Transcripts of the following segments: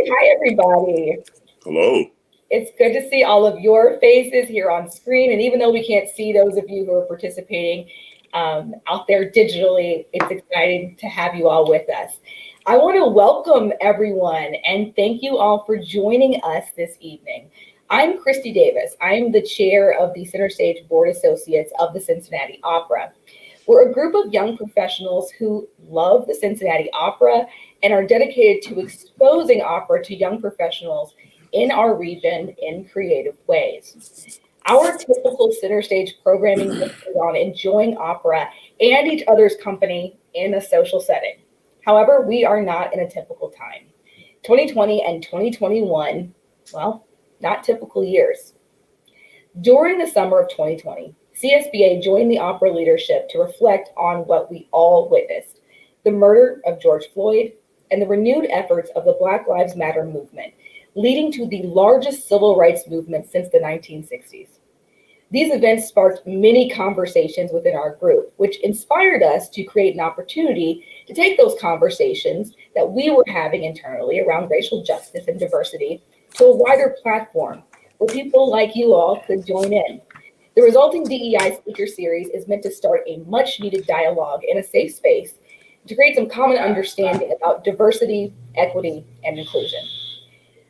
Hi, everybody. Hello. It's good to see all of your faces here on screen. And even though we can't see those of you who are participating out there digitally, it's exciting to have you all with us. I want to welcome everyone and thank you all for joining us this evening. I'm Christy Davis. I'm the chair of the Center Stage Board Associates of the Cincinnati Opera. We're a group of young professionals who love the Cincinnati Opera and are dedicated to exposing opera to young professionals in our region in creative ways. Our typical center stage programming is on enjoying opera and each other's company in a social setting. However, we are not in a typical time. 2020 and 2021, well, not typical years. During the summer of 2020, CSBA joined the opera leadership to reflect on what we all witnessed: the murder of George Floyd and the renewed efforts of the Black Lives Matter movement, leading to the largest civil rights movement since the 1960s. These events sparked many conversations within our group, which inspired us to create an opportunity to take those conversations that we were having internally around racial justice and diversity to a wider platform where people like you all could join in. The resulting DEI speaker series is meant to start a much needed dialogue in a safe space to create some common understanding about diversity, equity, and inclusion.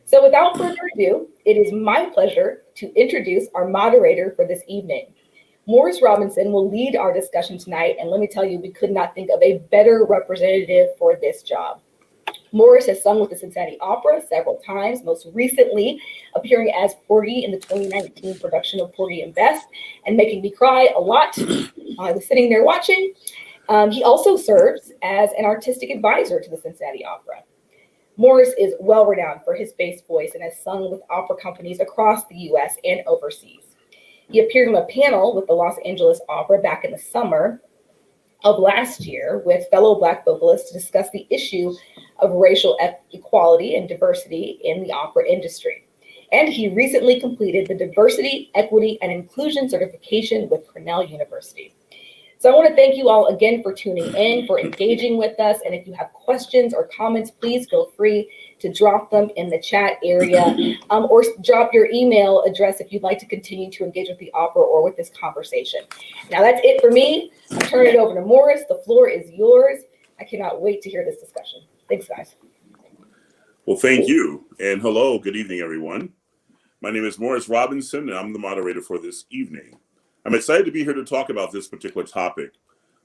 So without further ado, it is my pleasure to introduce our moderator for this evening. Morris Robinson will lead our discussion tonight, and let me tell you, we could not think of a better representative for this job. Morris has sung with the Cincinnati Opera several times, most recently appearing as Porgy in the 2019 production of Porgy and Bess and making me cry a lot. I was sitting there watching. He also serves as an artistic advisor to the Cincinnati Opera. Morris is well renowned for his bass voice and has sung with opera companies across the US and overseas. He appeared on a panel with the Los Angeles Opera back in the summer of last year with fellow Black vocalists to discuss the issue of racial equality and diversity in the opera industry. And he recently completed the Diversity, Equity, and Inclusion certification with Cornell University. So I want to thank you all again for tuning in, for engaging with us. And if you have questions or comments, please feel free to drop them in the chat area or drop your email address if you'd like to continue to engage with the opera or with this conversation. Now that's it for me. I'll turn it over to Morris. The floor is yours. I cannot wait to hear this discussion. Thanks, guys. Well, thank you. And hello, good evening, everyone. My name is Morris Robinson, and I'm the moderator for this evening. I'm excited to be here to talk about this particular topic.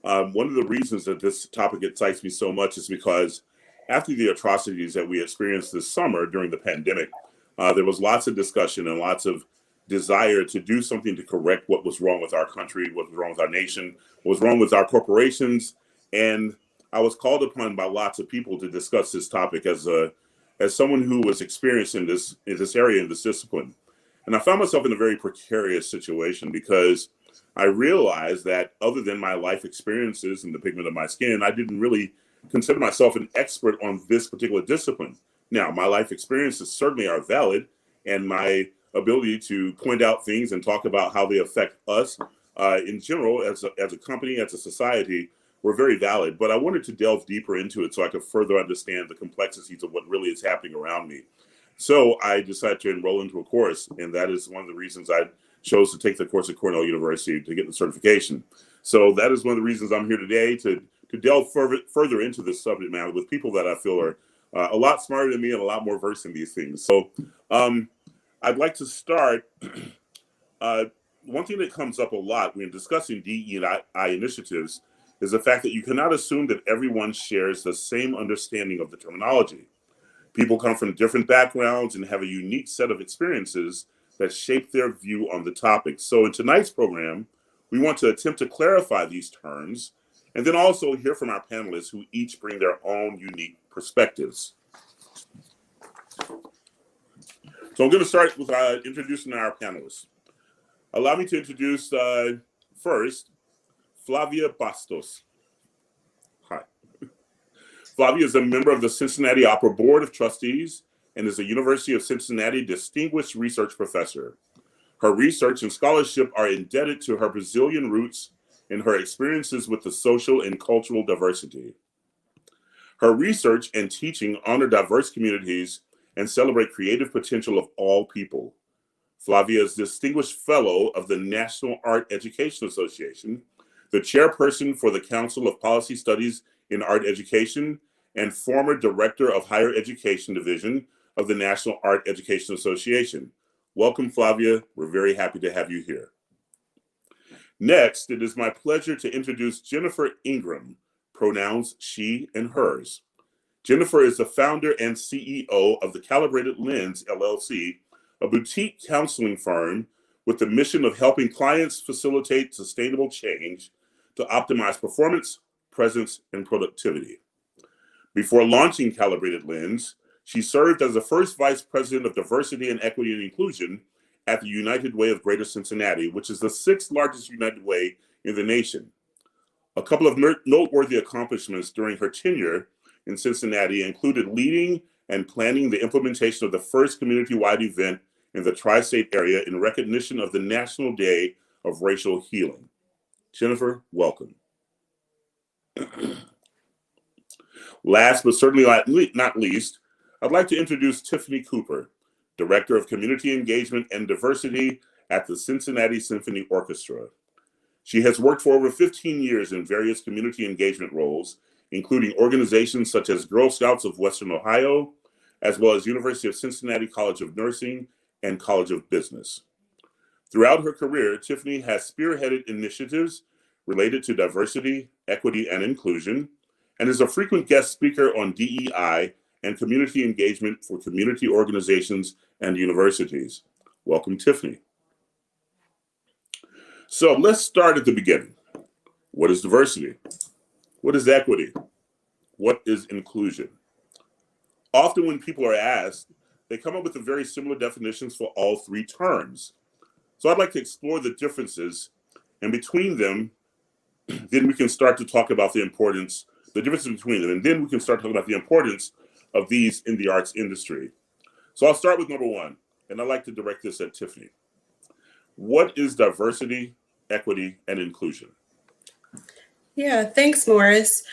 One of the reasons that this topic excites me so much is because after the atrocities that we experienced this summer during the pandemic, there was lots of discussion and lots of desire to do something to correct what was wrong with our country, what was wrong with our nation, what was wrong with our corporations. And I was called upon by lots of people to discuss this topic as someone who was experienced in this area, in this discipline. And I found myself in a very precarious situation because I realized that other than my life experiences and the pigment of my skin, I didn't really consider myself an expert on this particular discipline. Now, my life experiences certainly are valid, and my ability to point out things and talk about how they affect us in general as a company, as a society, were very valid. But I wanted to delve deeper into it so I could further understand the complexities of what really is happening around me. So I decided to enroll into a course, and that is one of the reasons I chose to take the course at Cornell University to get the certification. So that is one of the reasons I'm here today, to delve further into this subject matter with people that I feel are a lot smarter than me and a lot more versed in these things. So I'd like to start. One thing that comes up a lot when discussing DEI initiatives is the fact that you cannot assume that everyone shares the same understanding of the terminology. People come from different backgrounds and have a unique set of experiences that shape their view on the topic. So in tonight's program, we want to attempt to clarify these terms and then also hear from our panelists who each bring their own unique perspectives. So I'm going to start with introducing our panelists. Allow me to introduce first, Flávia Bastos. Hi. Flávia is a member of the Cincinnati Opera Board of Trustees and is a University of Cincinnati Distinguished Research Professor. Her research and scholarship are indebted to her Brazilian roots and her experiences with the social and cultural diversity. Her research and teaching honor diverse communities and celebrate creative potential of all people. Flávia is Distinguished Fellow of the National Art Education Association, the Chairperson for the Council of Policy Studies in Art Education, and former Director of Higher Education Division of the National Art Education Association. Welcome, Flávia. We're very happy to have you here. Next, it is my pleasure to introduce Jennifer Ingram, pronouns she and hers. Jennifer is the founder and CEO of the Calibrated Lens, LLC, a boutique counseling firm with the mission of helping clients facilitate sustainable change to optimize performance, presence, and productivity. Before launching Calibrated Lens, she served as the first Vice President of Diversity and Equity and Inclusion at the United Way of Greater Cincinnati, which is the 6th largest United Way in the nation. A couple of noteworthy accomplishments during her tenure in Cincinnati included leading and planning the implementation of the first community-wide event in the tri-state area in recognition of the National Day of Racial Healing. Jennifer, welcome. Last but certainly not least, I'd like to introduce Tiffany Cooper, Director of Community Engagement and Diversity at the Cincinnati Symphony Orchestra. She has worked for over 15 years in various community engagement roles, including organizations such as Girl Scouts of Western Ohio, as well as University of Cincinnati College of Nursing and College of Business. Throughout her career, Tiffany has spearheaded initiatives related to diversity, equity, and inclusion, and is a frequent guest speaker on DEI and community engagement for community organizations and universities. Welcome, Tiffany. So let's start at the beginning. What is diversity? What is equity? What is inclusion? Often when people are asked, they come up with very similar definitions for all three terms. So I'd like to explore the differences, and between them, then we can start to talk about the differences between them, and then we can start talking about the importance of these in the arts industry. So I'll start with number one, and I'd like to direct this at Tiffany. What is diversity, equity, and inclusion? Yeah, thanks, Morris.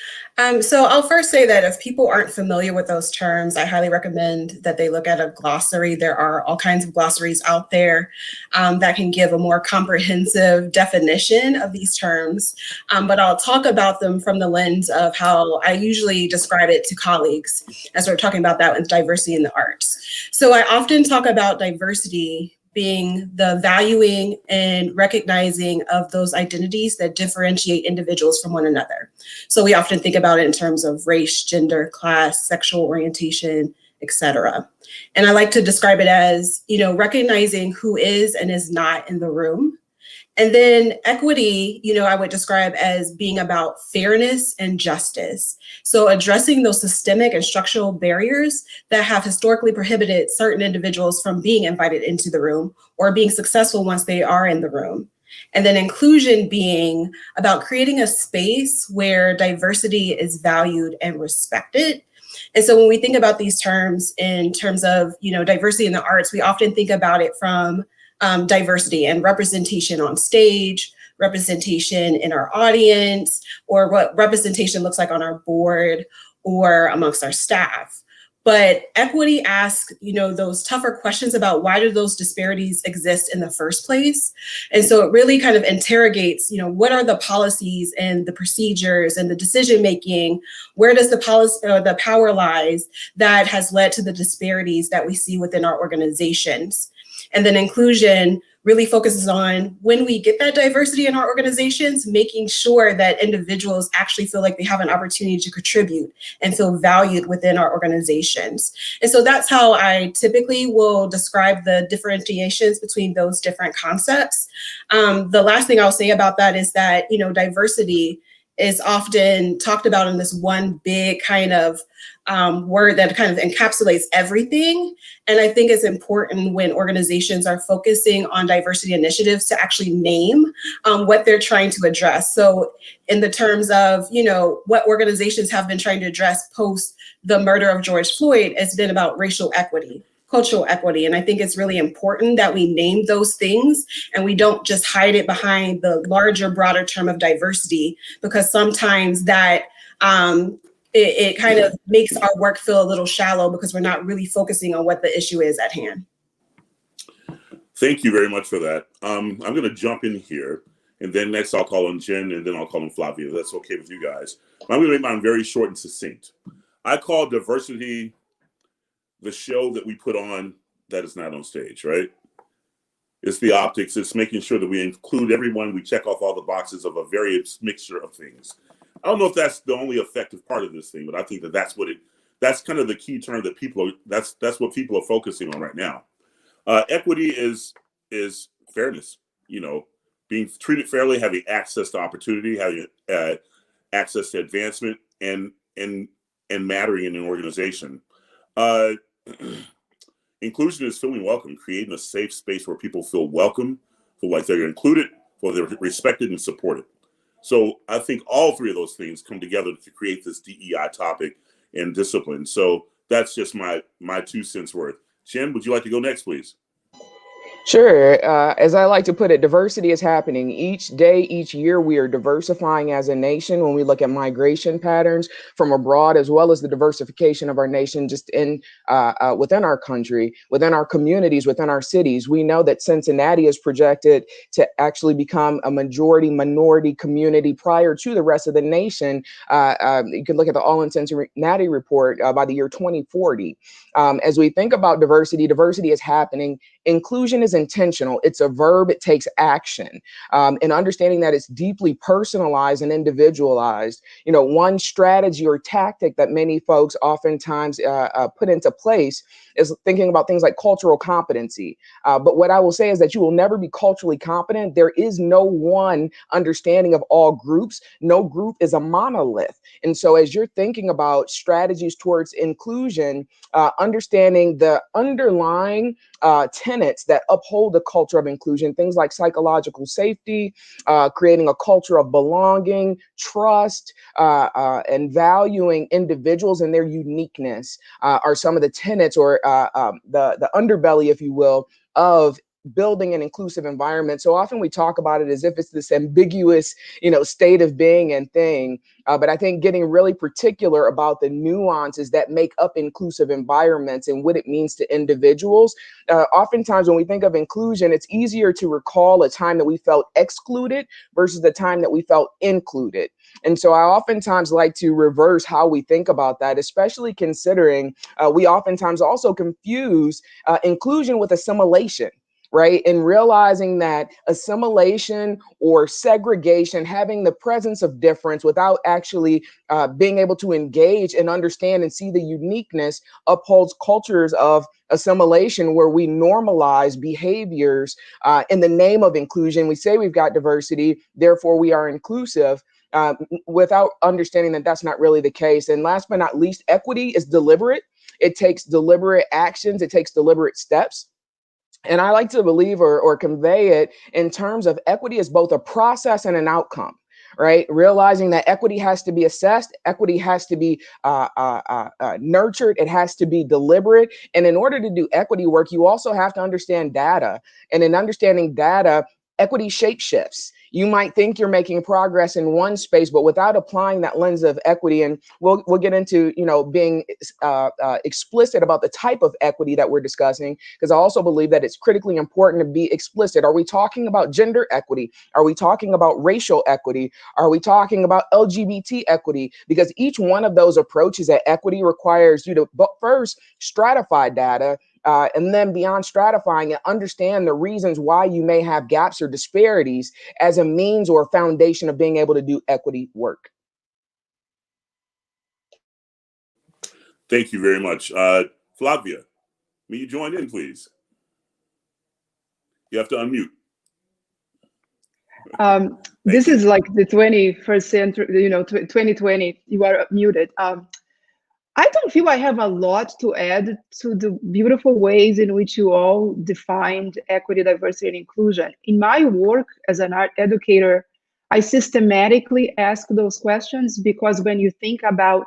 So I'll first say that if people aren't familiar with those terms, I highly recommend that they look at a glossary. There are all kinds of glossaries out there that can give a more comprehensive definition of these terms. But I'll talk about them from the lens of how I usually describe it to colleagues as we're talking about that with diversity in the arts. So I often talk about diversity being the valuing and recognizing of those identities that differentiate individuals from one another. So we often think about it in terms of race, gender, class, sexual orientation, etc. And I like to describe it as, recognizing who is and is not in the room. And then equity, I would describe as being about fairness and justice. So addressing those systemic and structural barriers that have historically prohibited certain individuals from being invited into the room or being successful once they are in the room. And then inclusion being about creating a space where diversity is valued and respected. And so when we think about these terms in terms of, diversity in the arts, we often think about it from diversity and representation on stage, representation in our audience, or what representation looks like on our board or amongst our staff. But equity asks, those tougher questions about why do those disparities exist in the first place? And so it really kind of interrogates, what are the policies and the procedures and the decision-making? Where does the policy or the power lies that has led to the disparities that we see within our organizations? And then inclusion really focuses on when we get that diversity in our organizations, making sure that individuals actually feel like they have an opportunity to contribute and feel valued within our organizations. And so that's how I typically will describe the differentiations between those different concepts. The last thing I'll say about that is that, diversity is often talked about in this one big kind of word that kind of encapsulates everything. And I think it's important when organizations are focusing on diversity initiatives to actually name what they're trying to address. So in the terms of, what organizations have been trying to address post the murder of George Floyd, it's been about racial equity, cultural equity. And I think it's really important that we name those things and we don't just hide it behind the larger, broader term of diversity, because sometimes that it kind of makes our work feel a little shallow because we're not really focusing on what the issue is at hand. Thank you very much for that. I'm going to jump in here, and then next I'll call on Jen, and then I'll call on Flávia. If that's okay with you guys. I'm going to make mine very short and succinct. I call diversity the show that we put on that is not on stage, right? It's the optics. It's making sure that we include everyone. We check off all the boxes of a various mixture of things. I don't know if that's the only effective part of this thing, but I think that that's kind of the key term that that's what people are focusing on right now. Equity is fairness, being treated fairly, having access to opportunity, having access to advancement, and mattering in an organization. Inclusion is feeling welcome, creating a safe space where people feel welcome, feel like they're included, feel they're respected and supported. So I think all three of those things come together to create this DEI topic and discipline. So that's just my 2 cents worth. Jen, would you like to go next, please? Sure. As I like to put it, diversity is happening each day, each year. We are diversifying as a nation when we look at migration patterns from abroad, as well as the diversification of our nation just in within our country, within our communities, within our cities. We know that Cincinnati is projected to actually become a majority minority community prior to the rest of the nation. You can look at the All in Cincinnati report by the year 2040. As we think about diversity, diversity is happening. Inclusion is intentional. It's a verb. It takes action. And understanding that it's deeply personalized and individualized. One strategy or tactic that many folks oftentimes put into place is thinking about things like cultural competency. But what I will say is that you will never be culturally competent. There is no one understanding of all groups. No group is a monolith. And so as you're thinking about strategies towards inclusion, understanding the underlying tenets that uphold the culture of inclusion, things like psychological safety, creating a culture of belonging, trust, and valuing individuals and their uniqueness are some of the tenets or the underbelly, if you will, of building an inclusive environment. So often we talk about it as if it's this ambiguous, state of being and thing. But I think getting really particular about the nuances that make up inclusive environments and what it means to individuals. Oftentimes when we think of inclusion, it's easier to recall a time that we felt excluded versus the time that we felt included. And so I oftentimes like to reverse how we think about that, especially considering we oftentimes also confuse inclusion with assimilation. Right. And realizing that assimilation or segregation, having the presence of difference without actually being able to engage and understand and see the uniqueness upholds cultures of assimilation where we normalize behaviors in the name of inclusion. We say we've got diversity, therefore we are inclusive. Without understanding that that's not really the case. And last but not least, equity is deliberate. It takes deliberate actions. It takes deliberate steps. And I like to believe or convey it in terms of equity as both a process and an outcome, right? Realizing that equity has to be assessed, equity has to be nurtured, it has to be deliberate. And in order to do equity work, you also have to understand data. And in understanding data, equity shape shifts. You might think you're making progress in one space, but without applying that lens of equity, and we'll get into being explicit about the type of equity that we're discussing, because I also believe that it's critically important to be explicit. Are we talking about gender equity? Are we talking about racial equity? Are we talking about LGBT equity? Because each one of those approaches at equity requires you to first stratify data. And then beyond stratifying it, understand the reasons why you may have gaps or disparities as a means or foundation of being able to do equity work. Thank you very much. Flávia, may you join in, please? You have to unmute. This is like the 21st century, 2020, you are muted. I don't feel I have a lot to add to the beautiful ways in which you all defined equity, diversity, and inclusion. In my work as an art educator, I systematically ask those questions because when you think about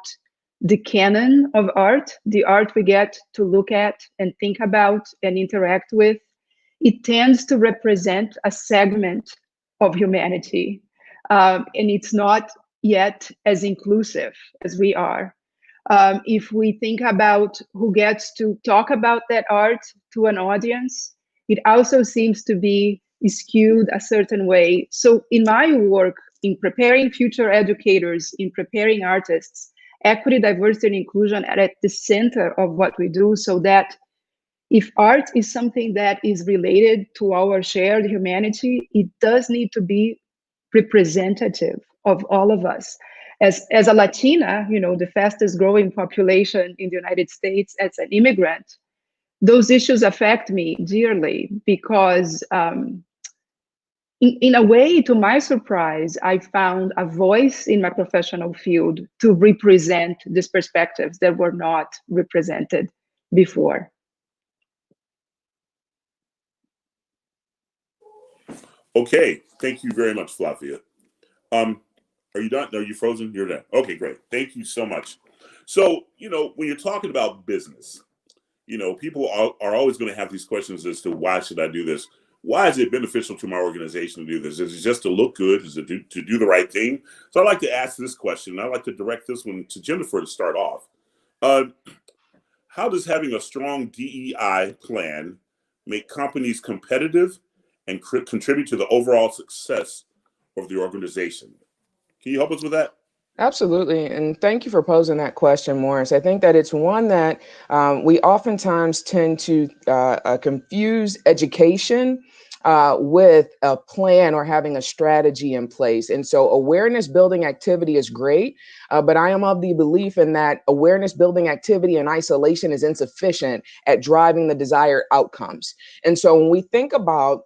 the canon of art, the art we get to look at and think about and interact with, it tends to represent a segment of humanity. And it's not yet as inclusive as we are. If we think about who gets to talk about that art to an audience, it also seems to be skewed a certain way. So in my work, in preparing future educators, in preparing artists, equity, diversity, and inclusion are at the center of what we do, so that if art is something that is related to our shared humanity, it does need to be representative of all of us. As a Latina, the fastest growing population in the United States, as an immigrant, those issues affect me dearly because in a way, to my surprise, I found a voice in my professional field to represent these perspectives that were not represented before. Okay, thank you very much, Flavia. Are you done? Are you frozen? You're done. Okay, great. Thank you so much. So, when you're talking about business, people are always going to have these questions as to why should I do this? Why is it beneficial to my organization to do this? Is it just to look good? Is it to do the right thing? So I'd like to ask this question. I'd like to direct this one to Jennifer to start off. How does having a strong DEI plan make companies competitive and contribute to the overall success of the organization? Can you help us with that? Absolutely. And thank you for posing that question, Morris. I think that it's one that we oftentimes tend to confuse education with a plan or having a strategy in place. And so awareness building activity is great, but I am of the belief in that awareness building activity in isolation is insufficient at driving the desired outcomes. And so when we think about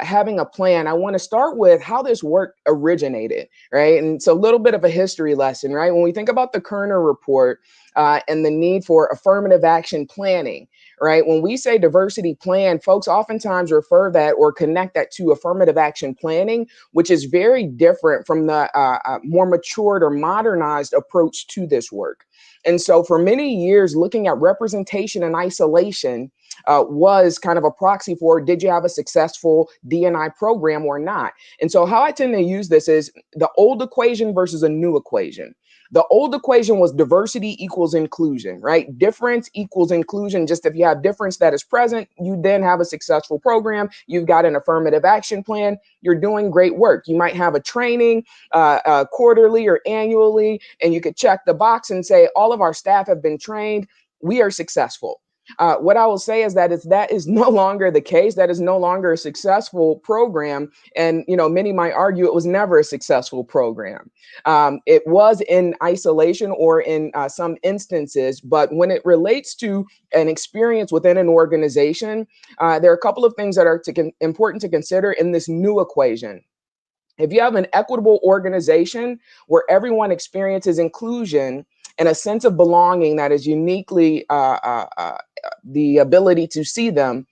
having a plan, I want to start with how this work originated, right? And so a little bit of a history lesson, right? When we think about the Kerner report and the need for affirmative action planning, right? When we say diversity plan, folks oftentimes refer that or connect that to affirmative action planning, which is very different from the more matured or modernized approach to this work. And so for many years, looking at representation in isolation was kind of a proxy for, did you have a successful D&I program or not? And so how I tend to use this is the old equation versus a new equation. The old equation was diversity equals inclusion, right? Difference equals inclusion. Just if you have difference that is present, you then have a successful program. You've got an affirmative action plan. You're doing great work. You might have a training quarterly or annually, and you could check the box and say, all of our staff have been trained. We are successful. What I will say is that that is no longer the case. That is no longer a successful program. And, many might argue it was never a successful program. It was in isolation or in some instances, but when it relates to an experience within an organization, there are a couple of things that are important to consider in this new equation. If you have an equitable organization where everyone experiences inclusion and a sense of belonging that is uniquely the ability to see them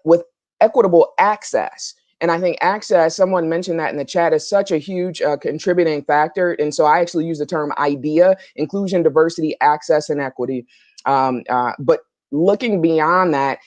with equitable access. And I think access, someone mentioned that in the chat, is such a huge contributing factor. And so I actually use the term IDEA, inclusion, diversity, access, and equity. But looking beyond that,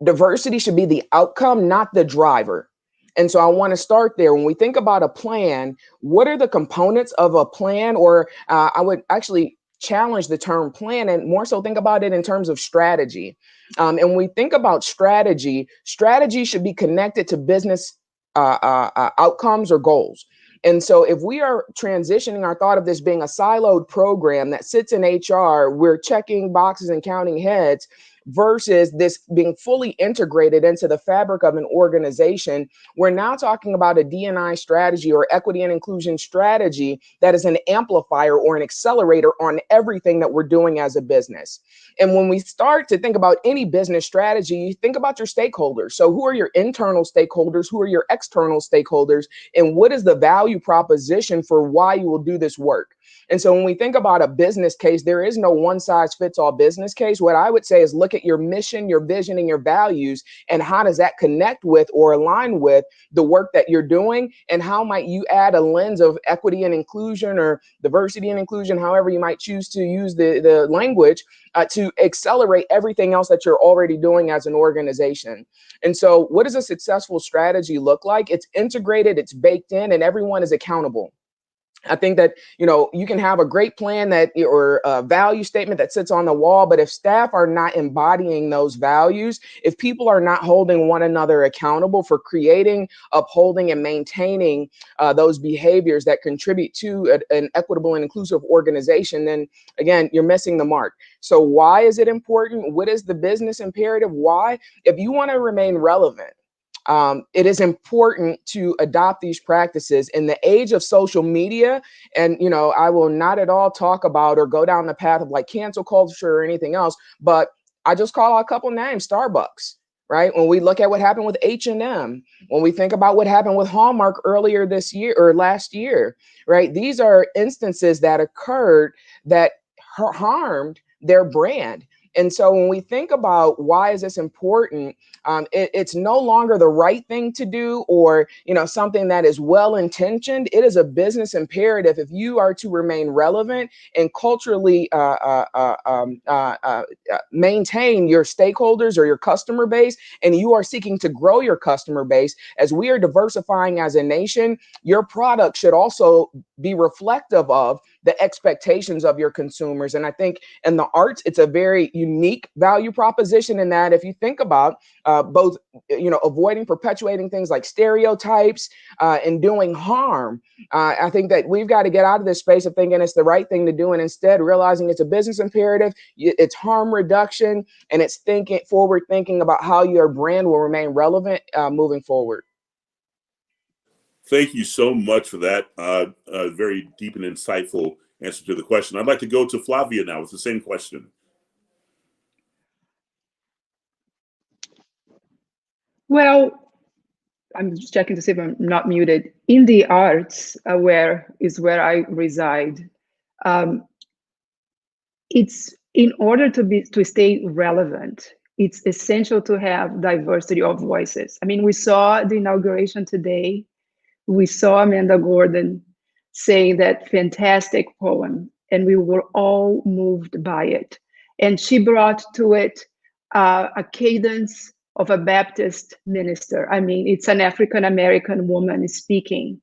diversity should be the outcome, not the driver. And so I want to start there. When we think about a plan, what are the components of a plan? Or I would actually challenge the term plan and more so think about it in terms of strategy. And when we think about strategy should be connected to business outcomes or goals. And so if we are transitioning our thought of this being a siloed program that sits in HR, we're checking boxes and counting heads, versus this being fully integrated into the fabric of an organization, we're now talking about a D&I strategy or equity and inclusion strategy that is an amplifier or an accelerator on everything that we're doing as a business. And when we start to think about any business strategy, think about your stakeholders. So who are your internal stakeholders? Who are your external stakeholders? And what is the value proposition for why you will do this work? And so when we think about a business case, there is no one size fits all business case. What I would say is look at your mission, your vision, and your values, and how does that connect with or align with the work that you're doing? And how might you add a lens of equity and inclusion or diversity and inclusion, however you might choose to use the language, to accelerate everything else that you're already doing as an organization. And so what does a successful strategy look like? It's integrated, it's baked in, and everyone is accountable. I think that, you can have a great plan or a value statement that sits on the wall, but if staff are not embodying those values, if people are not holding one another accountable for creating, upholding, and maintaining those behaviors that contribute to an equitable and inclusive organization, then again, you're missing the mark. So why is it important? What is the business imperative? Why? If you want to remain relevant, it is important to adopt these practices in the age of social media. And, I will not at all talk about or go down the path of like cancel culture or anything else, but I just call out a couple names: Starbucks, right? When we look at what happened with H&M, when we think about what happened with Hallmark earlier this year or last year, right? These are instances that occurred that harmed their brand. And so when we think about why is this important, it's no longer the right thing to do or, something that is well-intentioned. It is a business imperative if you are to remain relevant and culturally maintain your stakeholders or your customer base, and you are seeking to grow your customer base. As we are diversifying as a nation, your product should also be reflective of the expectations of your consumers. And I think in the arts, it's a very unique value proposition in that if you think about both, avoiding perpetuating things like stereotypes and doing harm, I think that we've got to get out of this space of thinking it's the right thing to do, and instead realizing it's a business imperative, it's harm reduction, and it's forward thinking about how your brand will remain relevant moving forward. Thank you so much for that very deep and insightful answer to the question. I'd like to go to Flávia now with the same question. Well, I'm just checking to see if I'm not muted. In the arts, where I reside, it's in order to stay relevant, it's essential to have diversity of voices. I mean, we saw the inauguration today. We saw Amanda Gordon saying that fantastic poem, and we were all moved by it. And she brought to it a cadence of a Baptist minister. I mean, it's an African-American woman speaking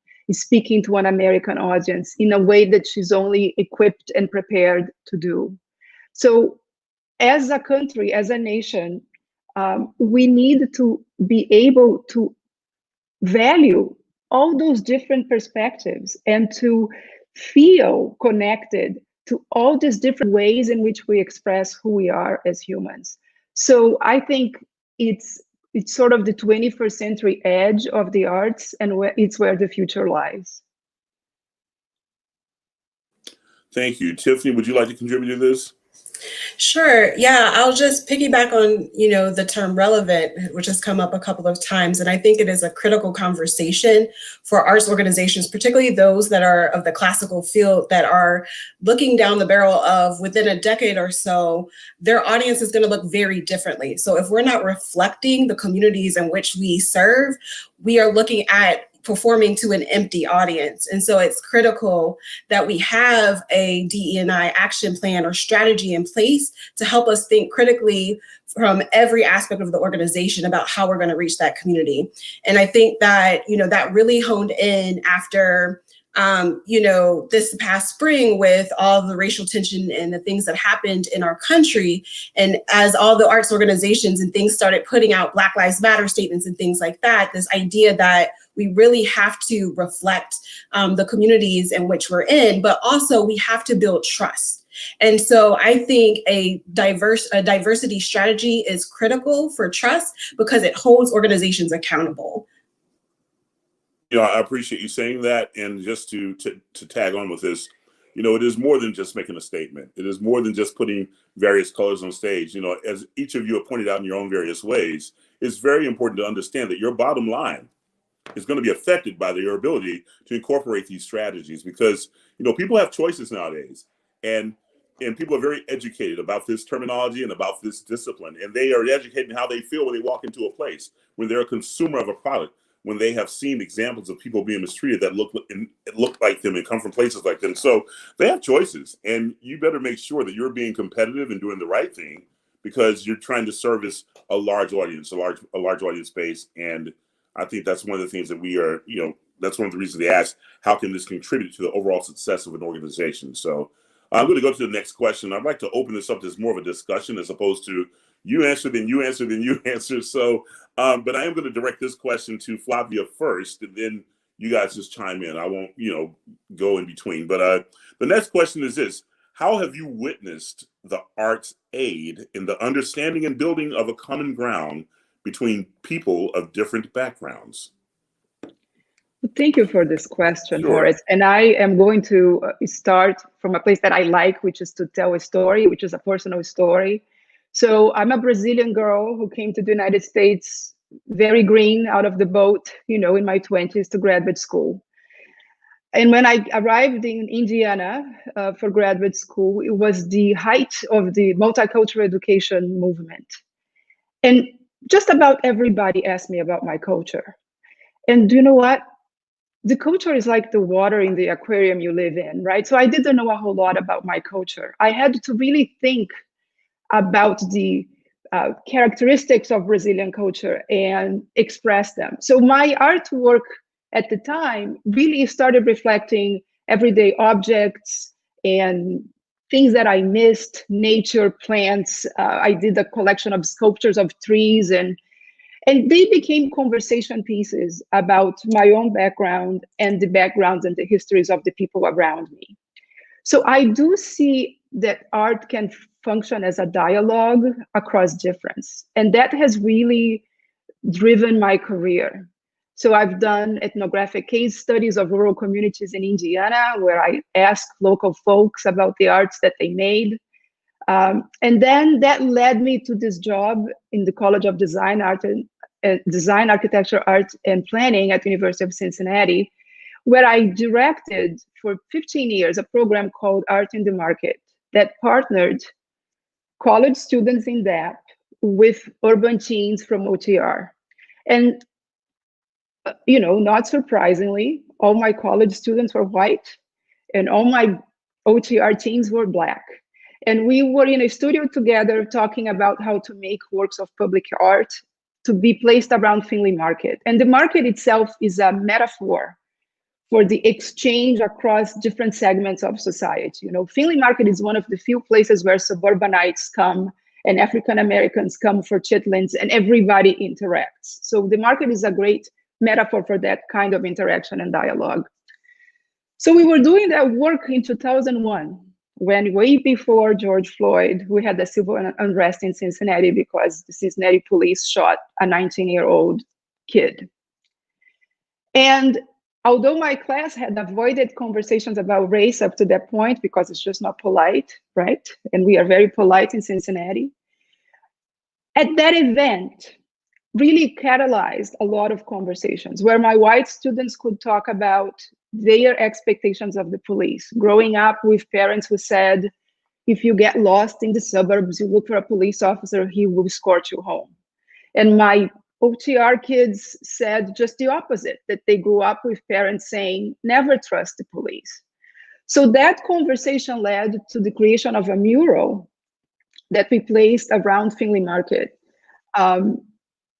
to an American audience in a way that she's only equipped and prepared to do. So as a country, as a nation, we need to be able to value all those different perspectives and to feel connected to all these different ways in which we express who we are as humans. So I think it's sort of the 21st century edge of the arts, and it's where the future lies. Thank you. Tiffany, would you like to contribute to this? Sure. Yeah, I'll just piggyback on, the term relevant, which has come up a couple of times. And I think it is a critical conversation for arts organizations, particularly those that are of the classical field that are looking down the barrel of within a decade or so, their audience is going to look very differently. So if we're not reflecting the communities in which we serve, we are looking at performing to an empty audience. And so it's critical that we have a DE&I action plan or strategy in place to help us think critically from every aspect of the organization about how we're going to reach that community. And I think that, that really honed in after this past spring with all the racial tension and the things that happened in our country. And as all the arts organizations and things started putting out Black Lives Matter statements and things like that, this idea that we really have to reflect the communities in which we're in, but also we have to build trust. And so I think a diversity strategy is critical for trust because it holds organizations accountable. I appreciate you saying that. And just to tag on with this, it is more than just making a statement. It is more than just putting various colors on stage. As each of you have pointed out in your own various ways, it's very important to understand that your bottom line is going to be affected by your ability to incorporate these strategies, because people have choices nowadays, and people are very educated about this terminology and about this discipline, and they are educated in how they feel when they walk into a place, when they're a consumer of a product, when they have seen examples of people being mistreated that look like them and come from places like them. So they have choices, and you better make sure that you're being competitive and doing the right thing, because you're trying to service a large audience, a large audience base. And I think that's one of the things that we are, that's one of the reasons they ask, how can this contribute to the overall success of an organization? So I'm going to go to the next question. I'd like to open this up as more of a discussion as opposed to you answer, then you answer, then you answer. So, but I am going to direct this question to Flávia first, and then you guys just chime in. I won't, go in between. But the next question is this: how have you witnessed the arts aid in the understanding and building of a common ground between people of different backgrounds? Thank you for this question, Sure. Morris. And I am going to start from a place that I like, which is to tell a story, which is a personal story. So I'm a Brazilian girl who came to the United States very green out of the boat, in my 20s to graduate school. And when I arrived in Indiana for graduate school, it was the height of the multicultural education movement. And just about everybody asked me about my culture. And do you know what? The culture is like the water in the aquarium you live in, right? So I didn't know a whole lot about my culture. I had to really think about the characteristics of Brazilian culture and express them. So my artwork at the time really started reflecting everyday objects and things that I missed, nature, plants. I did a collection of sculptures of trees, and they became conversation pieces about my own background and the backgrounds and the histories of the people around me. So I do see that art can function as a dialogue across difference. And that has really driven my career. So I've done ethnographic case studies of rural communities in Indiana, where I ask local folks about the arts that they made. And then that led me to this job in the College of Design, Architecture, Art, and Planning at the University of Cincinnati, where I directed for 15 years a program called Art in the Market that partnered college students in DAP with urban teens from OTR. And, not surprisingly, all my college students were white and all my OTR teens were Black. And we were in a studio together talking about how to make works of public art to be placed around Finley Market. And the market itself is a metaphor for the exchange across different segments of society. Finley Market is one of the few places where suburbanites come and African Americans come for chitlins, and everybody interacts. So the market is a great metaphor for that kind of interaction and dialogue. So we were doing that work in 2001, when way before George Floyd, we had the civil unrest in Cincinnati because the Cincinnati police shot a 19-year-old kid. And although my class had avoided conversations about race up to that point because it's just not polite, right? And we are very polite in Cincinnati. At that event, really catalyzed a lot of conversations where my white students could talk about their expectations of the police. Growing up with parents who said, if you get lost in the suburbs, you look for a police officer, he will escort you home. And my OTR kids said just the opposite, that they grew up with parents saying, never trust the police. So that conversation led to the creation of a mural that we placed around Finley Market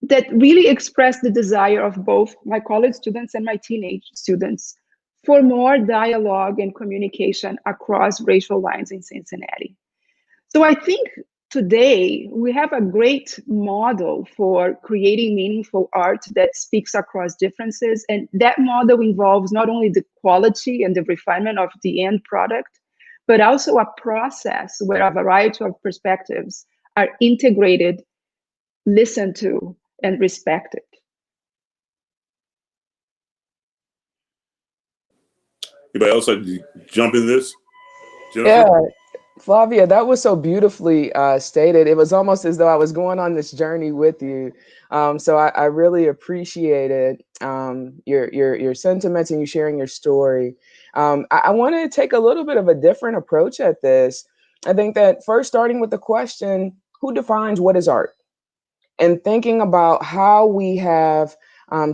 that really expressed the desire of both my college students and my teenage students for more dialogue and communication across racial lines in Cincinnati. So I think today we have a great model for creating meaningful art that speaks across differences. And that model involves not only the quality and the refinement of the end product, but also a process where a variety of perspectives are integrated, listened to, and respected. Anybody else like to jump in this? Jennifer? Yeah, Flavia, that was so beautifully stated. It was almost as though I was going on this journey with you. So I really appreciated your sentiments and you sharing your story. I want to take a little bit of a different approach at this. I think that first, starting with the question, who defines what is art? And thinking about how we have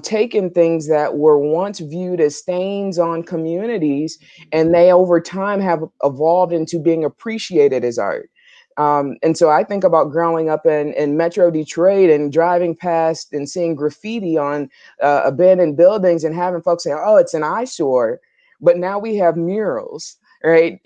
taken things that were once viewed as stains on communities, and they over time have evolved into being appreciated as art. And so I think about growing up in Metro Detroit and driving past and seeing graffiti on abandoned buildings and having folks say, oh, it's an eyesore. But now we have murals, right?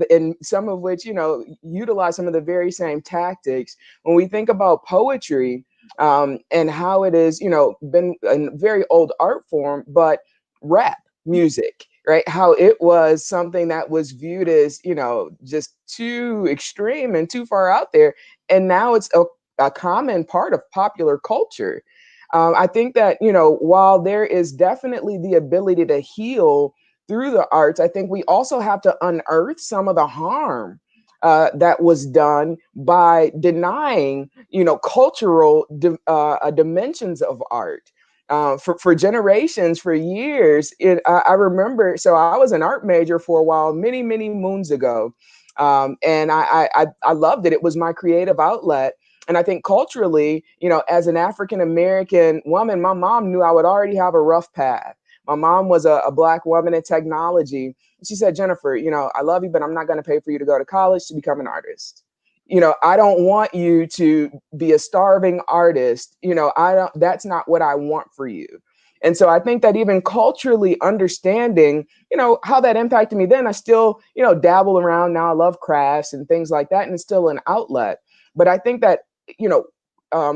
And some of which, utilize some of the very same tactics. When we think about poetry and how it is, been a very old art form, but rap music, right? How it was something that was viewed as, just too extreme and too far out there. And now it's a common part of popular culture. I think that, while there is definitely the ability to heal through the arts, I think we also have to unearth some of the harm that was done by denying, cultural dimensions of art. For generations, for years, I remember. So I was an art major for a while, many moons ago, and I loved it. It was my creative outlet. And I think culturally, as an African American woman, my mom knew I would already have a rough path. My mom was a Black woman in technology. She said, Jennifer, I love you, but I'm not going to pay for you to go to college to become an artist. I don't want you to be a starving artist. That's not what I want for you. And so I think that even culturally understanding, how that impacted me then, I still, dabble around now. I love crafts and things like that. And it's still an outlet. But I think that,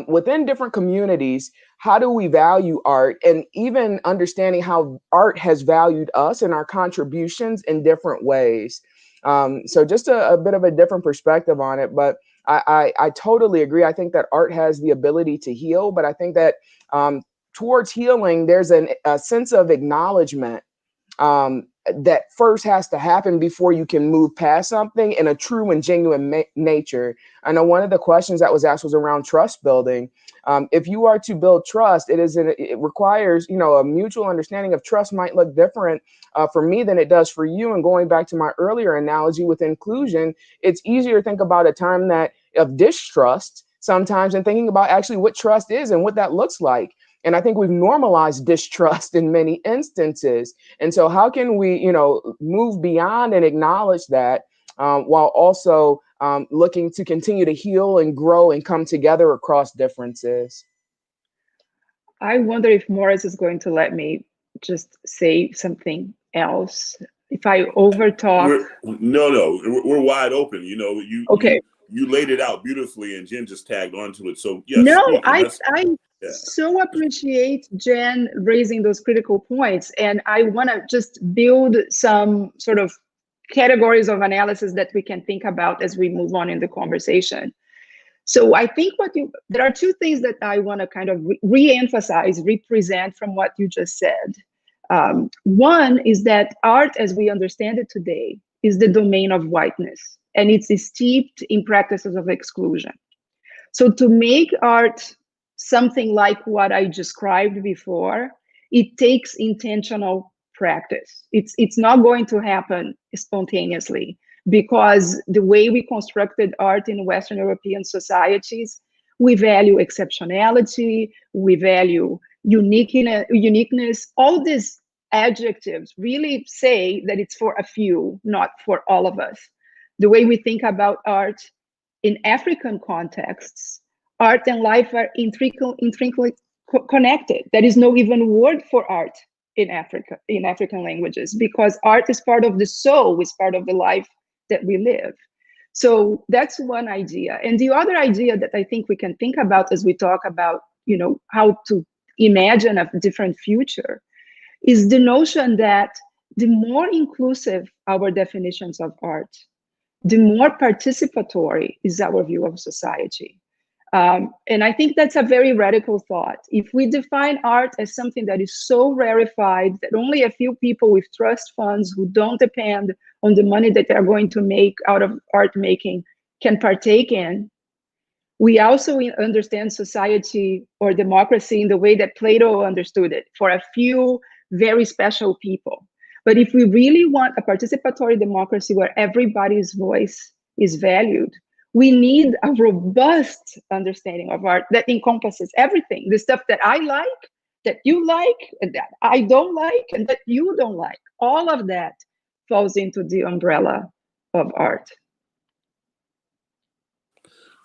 within different communities, how do we value art, and even understanding how art has valued us and our contributions in different ways. So just a bit of a different perspective on it, but I totally agree. I think that art has the ability to heal, but I think that towards healing, there's a sense of acknowledgement that first has to happen before you can move past something in a true and genuine nature. I know one of the questions that was asked was around trust building. If you are to build trust, it requires, a mutual understanding of trust might look different for me than it does for you. And going back to my earlier analogy with inclusion, it's easier to think about a time of distrust sometimes and thinking about actually what trust is and what that looks like. And I think we've normalized distrust in many instances. And so how can we, move beyond and acknowledge that while also looking to continue to heal and grow and come together across differences? I wonder if Morris is going to let me just say something else. If I overtalk. No, we're wide open. Okay. You laid it out beautifully, and Jen just tagged onto it. So yes, no, speak, I so appreciate Jen raising those critical points, and I want to just build some sort of categories of analysis that we can think about as we move on in the conversation. So I think there are two things that I want to kind of re-emphasize, represent from what you just said. One is that art, as we understand it today, is the domain of whiteness, and it's steeped in practices of exclusion. So to make art something like what I described before, it takes intentional practice. It's not going to happen spontaneously, because the way we constructed art in Western European societies, we value exceptionality, we value uniqueness. All these adjectives really say that it's for a few, not for all of us. The way we think about art in African contexts, art and life are intrinsically connected. There is no even word for art in Africa, in African languages, because art is part of the soul, is part of the life that we live. So that's one idea. And the other idea that I think we can think about as we talk about, how to imagine a different future, is the notion that the more inclusive our definitions of art, the more participatory is our view of society. And I think that's a very radical thought. If we define art as something that is so rarefied that only a few people with trust funds who don't depend on the money that they're going to make out of art making can partake in, we also understand society or democracy in the way that Plato understood it, for a few very special people. But if we really want a participatory democracy where everybody's voice is valued, we need a robust understanding of art that encompasses everything. The stuff that I like, that you like, and that I don't like, and that you don't like. All of that falls into the umbrella of art.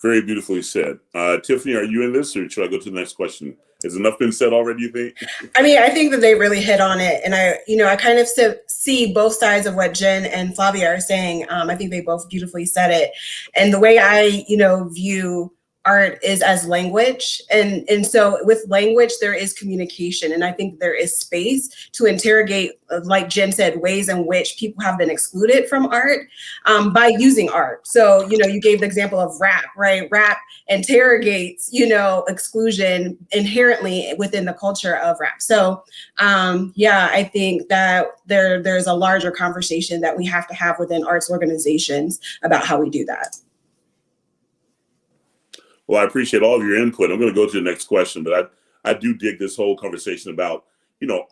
Very beautifully said. Tiffany, are you in this, or should I go to the next question? Has enough been said already, you think? I mean, I think that they really hit on it. And I kind of see both sides of what Jen and Flavia are saying. I think they both beautifully said it. And the way I, view art is as language. And so with language, there is communication. And I think there is space to interrogate, like Jen said, ways in which people have been excluded from art by using art. So, you gave the example of rap, right? Rap interrogates, exclusion inherently within the culture of rap. So, I think that there's a larger conversation that we have to have within arts organizations about how we do that. Well, I appreciate all of your input. I'm going to go to the next question, but I do dig this whole conversation about,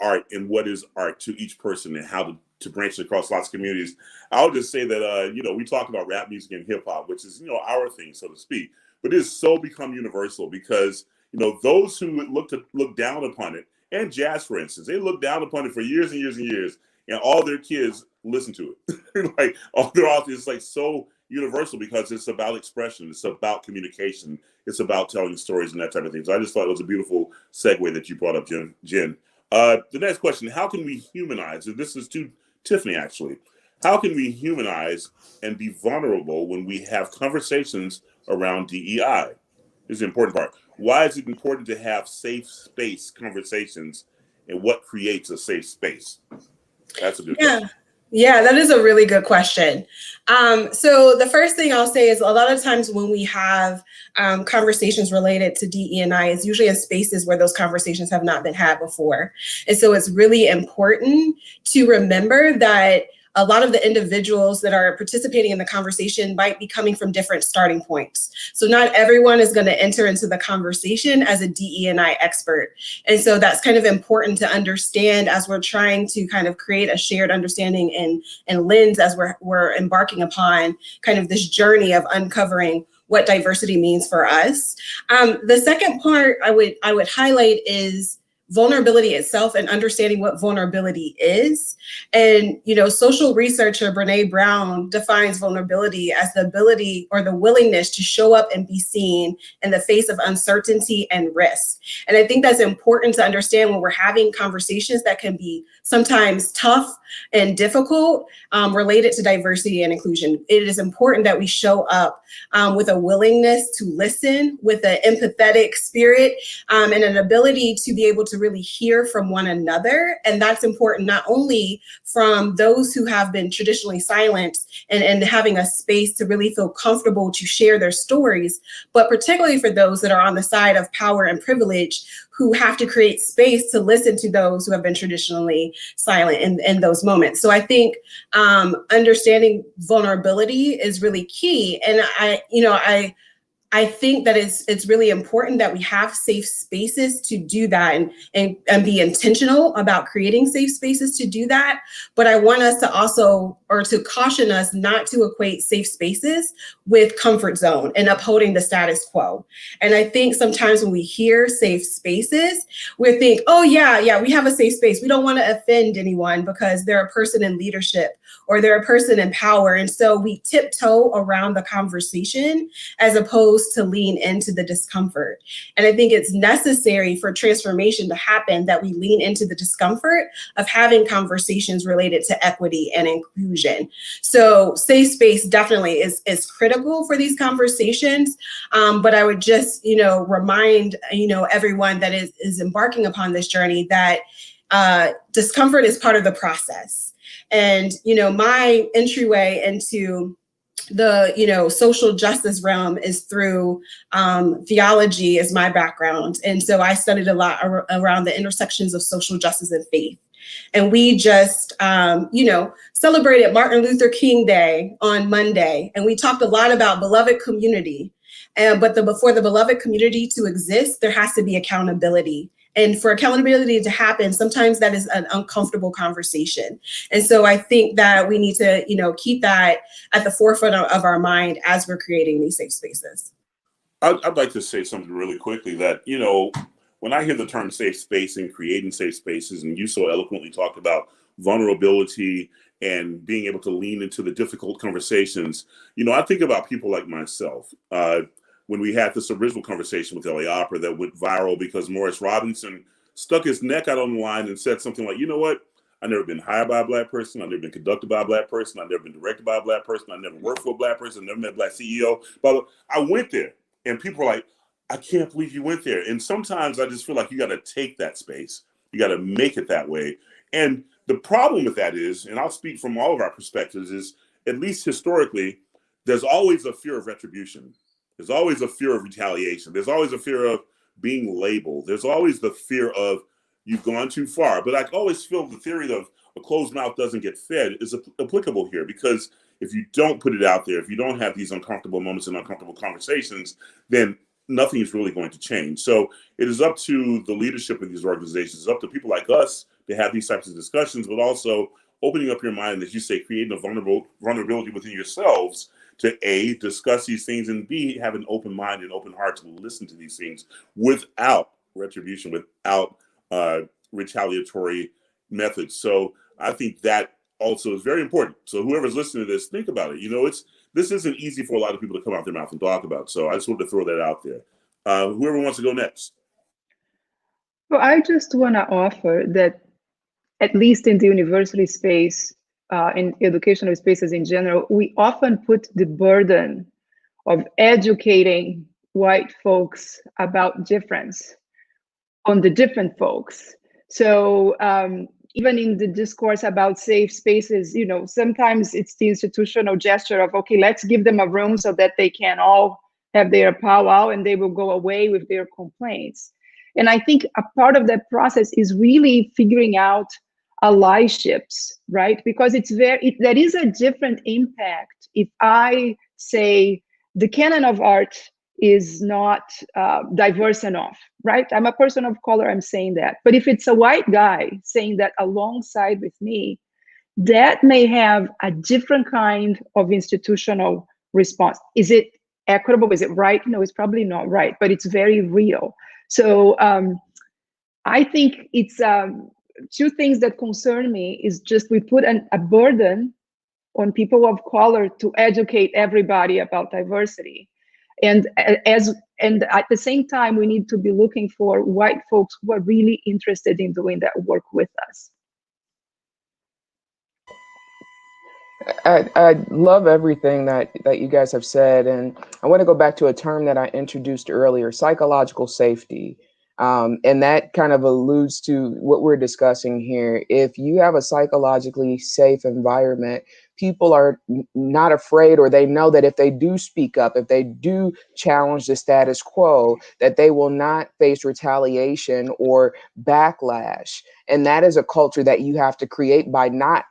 art and what is art to each person and how to branch it across lots of communities. I'll just say that, we talk about rap music and hip hop, which is, our thing, so to speak, but it's so become universal because, those who look down upon it, and jazz, for instance, they look down upon it for years and years and years, and all their kids listen to it. Like all their authors, it's like so universal because it's about expression, it's about communication, it's about telling stories and that type of thing. So I just thought it was a beautiful segue that you brought up, Jen. The next question: how can we humanize? And this is to Tiffany, actually. How can we humanize and be vulnerable when we have conversations around DEI? This is the important part. Why is it important to have safe space conversations, and what creates a safe space? That's a good question. Yeah, that is a really good question. So the first thing I'll say is a lot of times when we have conversations related to DE&I, it's usually in spaces where those conversations have not been had before. And so it's really important to remember that a lot of the individuals that are participating in the conversation might be coming from different starting points. So not everyone is going to enter into the conversation as a DE&I expert. And so that's kind of important to understand as we're trying to kind of create a shared understanding and lens as we're embarking upon kind of this journey of uncovering what diversity means for us. The second part I would highlight is vulnerability itself and understanding what vulnerability is. And, social researcher Brene Brown defines vulnerability as the ability or the willingness to show up and be seen in the face of uncertainty and risk. And I think that's important to understand when we're having conversations that can be sometimes tough and difficult related to diversity and inclusion. It is important that we show up with a willingness to listen, with an empathetic spirit, and an ability to be able to really hear from one another. And that's important not only from those who have been traditionally silenced and having a space to really feel comfortable to share their stories, but particularly for those that are on the side of power and privilege who have to create space to listen to those who have been traditionally silent in those moments. So I think understanding vulnerability is really key. And I think that it's really important that we have safe spaces to do that and be intentional about creating safe spaces to do that. But I want us to also, or to caution us not to equate safe spaces with comfort zone and upholding the status quo. And I think sometimes when we hear safe spaces, we think, oh yeah, we have a safe space. We don't want to offend anyone because they're a person in leadership or they're a person in power. And so we tiptoe around the conversation as opposed to lean into the discomfort. And I think it's necessary for transformation to happen that we lean into the discomfort of having conversations related to equity and inclusion. So safe space definitely is critical for these conversations. But I would just, remind, everyone that is embarking upon this journey that discomfort is part of the process. And, my entryway into the social justice realm is through theology is my background. And so I studied a lot around the intersections of social justice and faith. And we just, celebrated Martin Luther King Day on Monday. And we talked a lot about beloved community. But before the beloved community to exist, there has to be accountability. And for accountability to happen, sometimes that is an uncomfortable conversation. And so I think that we need to, keep that at the forefront of our mind as we're creating these safe spaces. I'd like to say something really quickly that, when I hear the term safe space and creating safe spaces, and you so eloquently talked about vulnerability and being able to lean into the difficult conversations, I think about people like myself. when we had this original conversation with LA Opera that went viral because Morris Robinson stuck his neck out on the line and said something like, you know what? I've never been hired by a Black person. I've never been conducted by a Black person. I've never been directed by a Black person. I've never worked for a Black person. I've never met a Black CEO. But I went there and people were like, I can't believe you went there. And sometimes I just feel like you got to take that space. You got to make it that way. And the problem with that is, and I'll speak from all of our perspectives, is at least historically, there's always a fear of retribution. There's always a fear of retaliation. There's always a fear of being labeled. There's always the fear of you've gone too far. But I always feel the theory of a closed mouth doesn't get fed is applicable here, because if you don't put it out there, if you don't have these uncomfortable moments and uncomfortable conversations, then nothing is really going to change. So it is up to the leadership of these organizations, it's up to people like us to have these types of discussions, but also opening up your mind, as you say, creating a vulnerability within yourselves to A, discuss these things, and B, have an open mind and open heart to listen to these things without retribution, without retaliatory methods. So I think that also is very important. So whoever's listening to this, think about it. You know, this isn't easy for a lot of people to come out their mouth and talk about. So I just wanted to throw that out there. Whoever wants to go next. Well, I just want to offer that, at least in the university space, in educational spaces in general, we often put the burden of educating white folks about difference on the different folks. So even in the discourse about safe spaces, you know, sometimes it's the institutional gesture of, okay, let's give them a room so that they can all have their powwow and they will go away with their complaints. And I think a part of that process is really figuring out allyships, right? Because there is a different impact if I say the canon of art is not diverse enough, right? I'm a person of color, I'm saying that. But if it's a white guy saying that alongside with me, that may have a different kind of institutional response. Is it equitable? Is it right? No, it's probably not right, but it's very real. So I think it's two things that concern me is just we put a burden on people of color to educate everybody about diversity. And at the same time, we need to be looking for white folks who are really interested in doing that work with us. I love everything that you guys have said, and I want to go back to a term that I introduced earlier, psychological safety. And that kind of alludes to what we're discussing here. If you have a psychologically safe environment, people are not afraid, or they know that if they do speak up, if they do challenge the status quo, that they will not face retaliation or backlash. And that is a culture that you have to create by not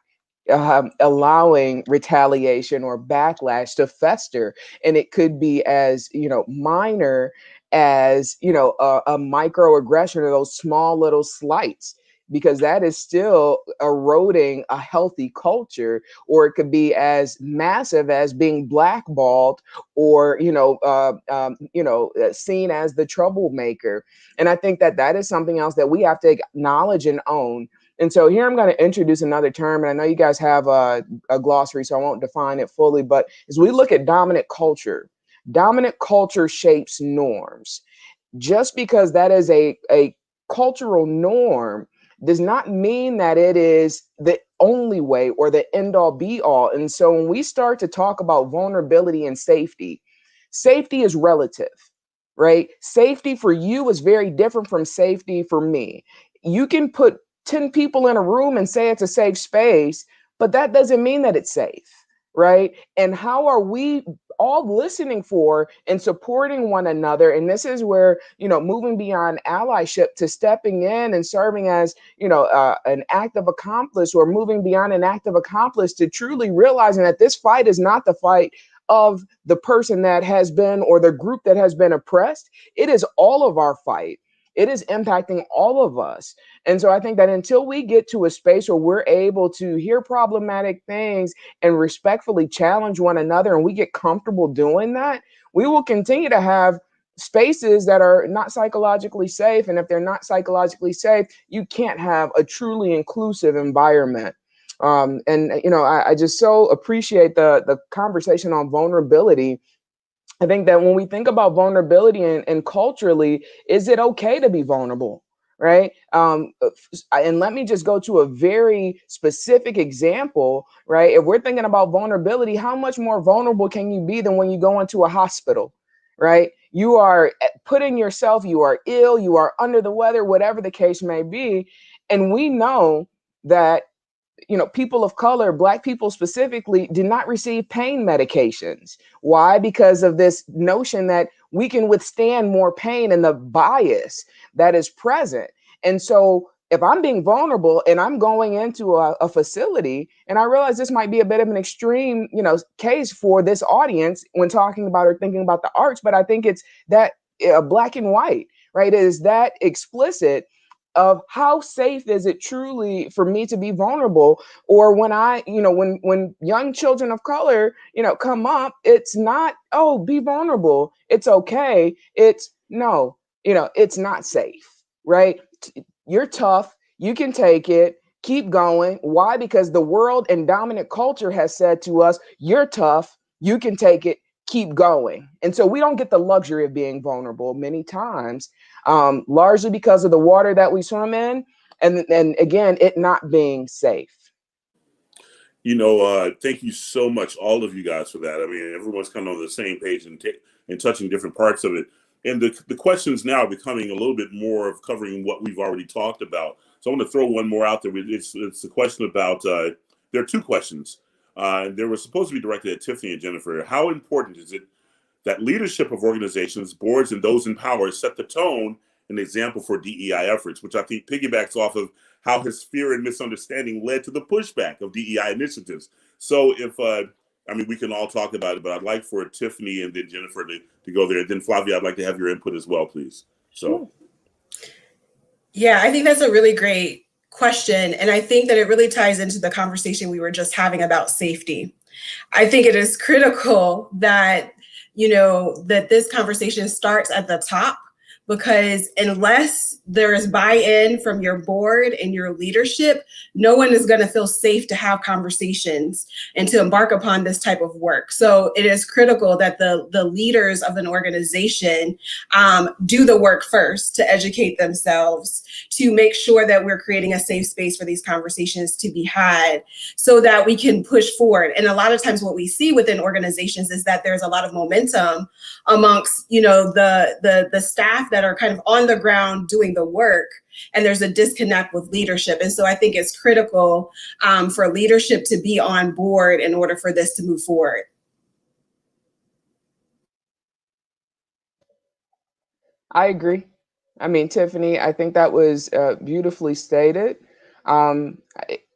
allowing retaliation or backlash to fester. And it could be as, minor as, a microaggression or those small little slights, because that is still eroding a healthy culture. Or it could be as massive as being blackballed or, seen as the troublemaker. And I think that is something else that we have to acknowledge and own. And so here I'm going to introduce another term, and I know you guys have a glossary, so I won't define it fully, but as we look at dominant culture shapes norms. Just because that is a cultural norm does not mean that it is the only way or the end all be all. And so when we start to talk about vulnerability and safety is relative, right? Safety for you is very different from safety for me. You can put 10 people in a room and say it's a safe space, but that doesn't mean that it's safe, right? And how are we all listening for and supporting one another? And this is where, moving beyond allyship to stepping in and serving as, an active accomplice, or moving beyond an active accomplice to truly realizing that this fight is not the fight of the person that has been, or the group that has been oppressed. It is all of our fight. It is impacting all of us. And so I think that until we get to a space where we're able to hear problematic things and respectfully challenge one another, and we get comfortable doing that, we will continue to have spaces that are not psychologically safe. And if they're not psychologically safe, you can't have a truly inclusive environment. I just so appreciate the conversation on vulnerability. I think that when we think about vulnerability and culturally, is it okay to be vulnerable? Right. And let me just go to a very specific example. Right. If we're thinking about vulnerability, how much more vulnerable can you be than when you go into a hospital? Right. You are putting yourself, you are ill, you are under the weather, whatever the case may be. And we know that people of color, Black people specifically, did not receive pain medications. Why? Because of this notion that we can withstand more pain and the bias that is present. And so if I'm being vulnerable and I'm going into a facility, and I realize this might be a bit of an extreme, case for this audience when talking about or thinking about the arts, but I think it's that black and white, right? It is that explicit of how safe is it truly for me to be vulnerable. Or when when young children of color come up, it's not, oh, be vulnerable, it's okay, it's no, it's not safe, right? You're tough, you can take it, keep going. Why? Because the world and dominant culture has said to us, you're tough, you can take it, keep going. And so we don't get the luxury of being vulnerable many times, largely because of the water that we swim in, and again, it not being safe. Thank you so much, all of you guys, for that. I mean, everyone's kind of on the same page and touching different parts of it. And the questions now are becoming a little bit more of covering what we've already talked about. So I want to throw one more out there. It's a question about, there are two questions. They were supposed to be directed at Tiffany and Jennifer. How important is it that leadership of organizations, boards, and those in power set the tone and example for DEI efforts, which I think piggybacks off of how his fear and misunderstanding led to the pushback of DEI initiatives. So we can all talk about it, but I'd like for Tiffany and then Jennifer to go there. And then Flávia, I'd like to have your input as well, please. So. Yeah, I think that's a really great question. And I think that it really ties into the conversation we were just having about safety. I think it is critical that, that this conversation starts at the top, because unless there is buy-in from your board and your leadership, no one is going to feel safe to have conversations and to embark upon this type of work. So it is critical that the leaders of an organization do the work first to educate themselves, to make sure that we're creating a safe space for these conversations to be had so that we can push forward. And a lot of times what we see within organizations is that there's a lot of momentum amongst, the staff that are kind of on the ground doing the work, and there's a disconnect with leadership. And so I think it's critical for leadership to be on board in order for this to move forward. I agree. I mean, Tiffany, I think that was beautifully stated. And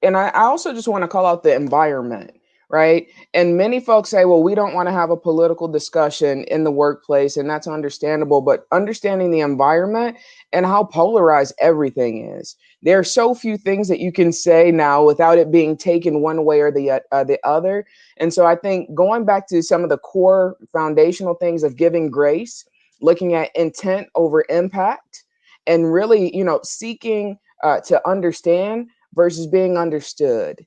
I also just want to call out the environment, right? And many folks say, well, we don't want to have a political discussion in the workplace, and that's understandable, but understanding the environment and how polarized everything is. There are so few things that you can say now without it being taken one way or the other. And so I think going back to some of the core foundational things of giving grace, looking at intent over impact, and really, seeking to understand versus being understood.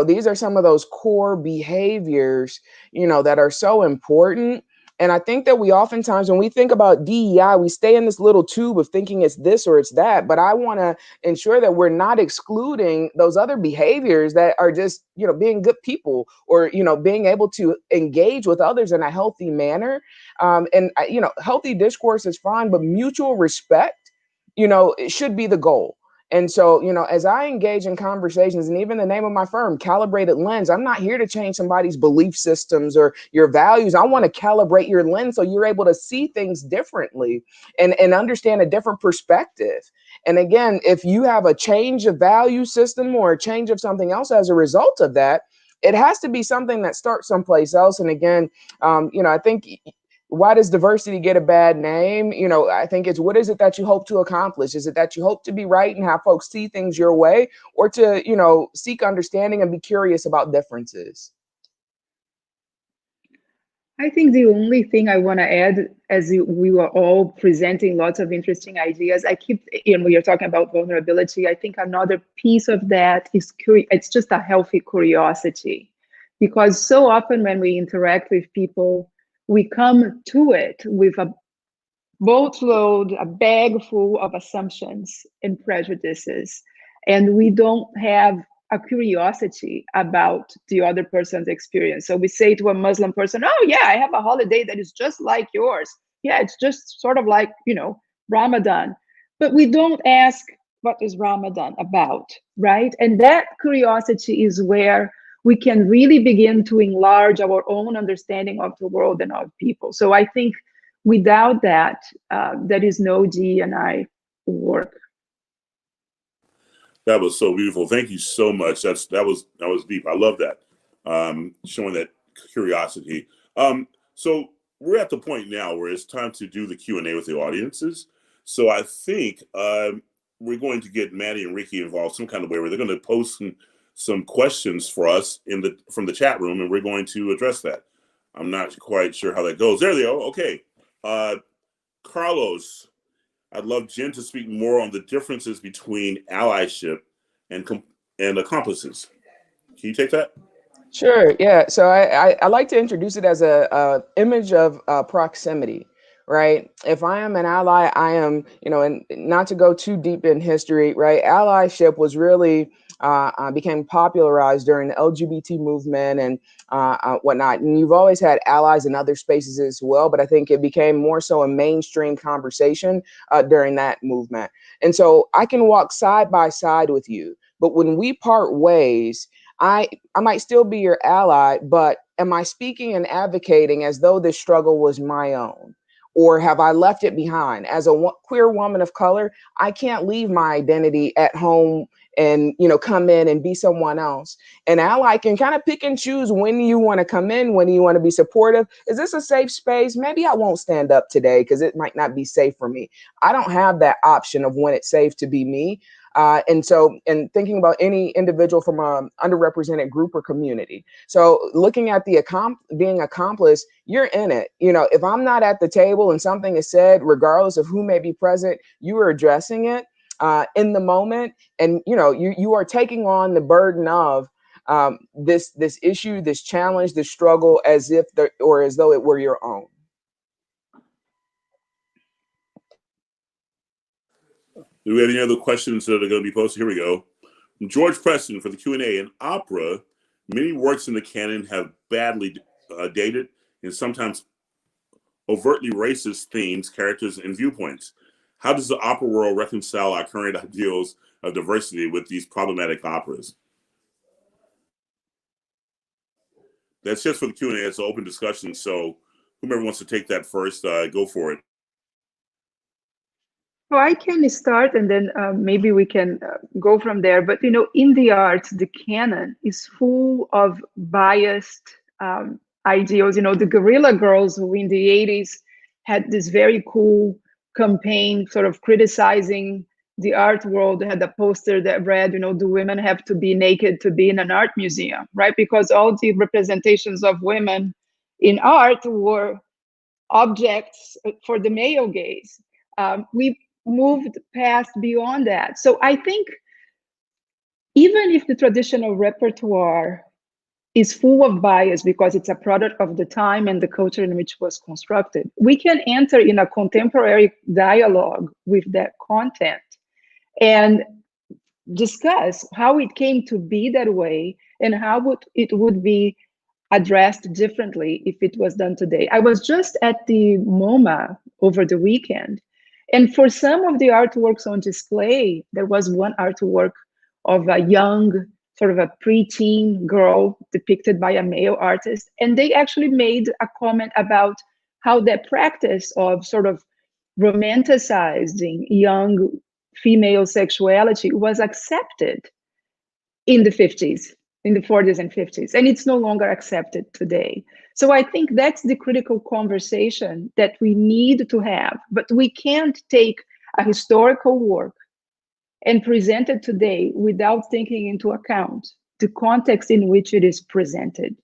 These are some of those core behaviors, that are so important. And I think that we oftentimes, when we think about DEI, we stay in this little tube of thinking it's this or it's that. But I want to ensure that we're not excluding those other behaviors that are just, being good people, or, being able to engage with others in a healthy manner. Healthy discourse is fine, but mutual respect, it should be the goal. And so, as I engage in conversations, and even the name of my firm, Calibrated Lens, I'm not here to change somebody's belief systems or your values. I want to calibrate your lens so you're able to see things differently and understand a different perspective. And again, if you have a change of value system or a change of something else as a result of that, it has to be something that starts someplace else. And again, I think, why does diversity get a bad name? I think it's, what is it that you hope to accomplish? Is it that you hope to be right and have folks see things your way, or to, seek understanding and be curious about differences? I think the only thing I want to add, as we were all presenting lots of interesting ideas, you're talking about vulnerability. I think another piece of that is it's just a healthy curiosity, because so often when we interact with people, we come to it with a boatload, a bag full of assumptions and prejudices, and we don't have a curiosity about the other person's experience. So we say to a Muslim person, oh yeah, I have a holiday that is just like yours. Yeah, it's just sort of like, Ramadan. But we don't ask, what is Ramadan about, right? And that curiosity is where we can really begin to enlarge our own understanding of the world and of people. So I think without that, there is no D&I work. That was so beautiful. Thank you so much. That was deep. I love that. Showing that curiosity. So we're at the point now where it's time to do the Q&A with the audiences. So I think we're going to get Maddie and Ricky involved some kind of way where they're going to post some questions for us from the chat room, and we're going to address that. I'm not quite sure how that goes. There they go. Okay. Carlos, I'd love Jen to speak more on the differences between allyship and accomplices. Can you take that? Sure. Yeah. So I like to introduce it as a image of proximity, right? If I am an ally, I am, and not to go too deep in history, right? Allyship was really became popularized during the LGBT movement and whatnot. And you've always had allies in other spaces as well, but I think it became more so a mainstream conversation during that movement. And so I can walk side by side with you, but when we part ways, I might still be your ally, but am I speaking and advocating as though this struggle was my own? Or have I left it behind? As a queer woman of color, I can't leave my identity at home and come in and be someone else. An ally can kind of pick and choose when you want to come in, when you want to be supportive. Is this a safe space? Maybe I won't stand up today because it might not be safe for me. I don't have that option of when it's safe to be me. And thinking about any individual from an underrepresented group or community. So looking at the being accomplice, you're in it. If I'm not at the table and something is said, regardless of who may be present, you are addressing it in the moment. And, you are taking on the burden of this issue, this challenge, this struggle as though it were your own. Do we have any other questions that are going to be posted? Here we go. George Preston for the Q&A. In opera, many works in the canon have badly dated and sometimes overtly racist themes, characters, and viewpoints. How does the opera world reconcile our current ideals of diversity with these problematic operas? That's just for the Q&A. It's an open discussion, so whomever wants to take that first, go for it. Well, I can start and then maybe we can go from there. But, in the arts, the canon is full of biased ideals. The Guerrilla Girls, who in the 80s had this very cool campaign sort of criticizing the art world. They had a poster that read, do women have to be naked to be in an art museum, right? Because all the representations of women in art were objects for the male gaze. We moved past beyond that. So I think even if the traditional repertoire is full of bias because it's a product of the time and the culture in which it was constructed, we can enter in a contemporary dialogue with that content and discuss how it came to be that way and how it would be addressed differently if it was done today. I was just at the MoMA over the weekend, and for some of the artworks on display, there was one artwork of a young, sort of a preteen girl depicted by a male artist. And they actually made a comment about how that practice of sort of romanticizing young female sexuality was accepted in the 50s, in the 40s and 50s, and it's no longer accepted today. So I think that's the critical conversation that we need to have, but we can't take a historical work and present it today without taking into account the context in which it is presented.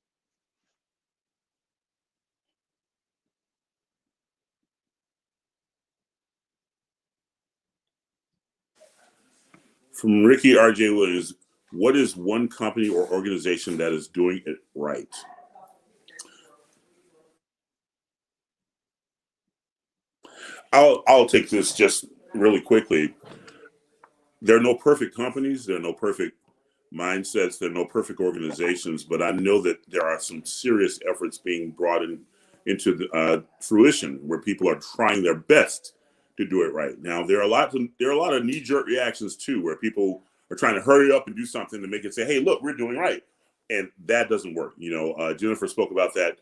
From Ricky R.J. Williams, what is one company or organization that is doing it right? I'll take this just really quickly. There are no perfect companies. There are no perfect mindsets. There are no perfect organizations. But I know that there are some serious efforts being brought into fruition where people are trying their best to do it right. Now, there are a lot of knee-jerk reactions too, where people are trying to hurry up and do something to make it say, "Hey, look, we're doing right," and that doesn't work. Jennifer spoke about that.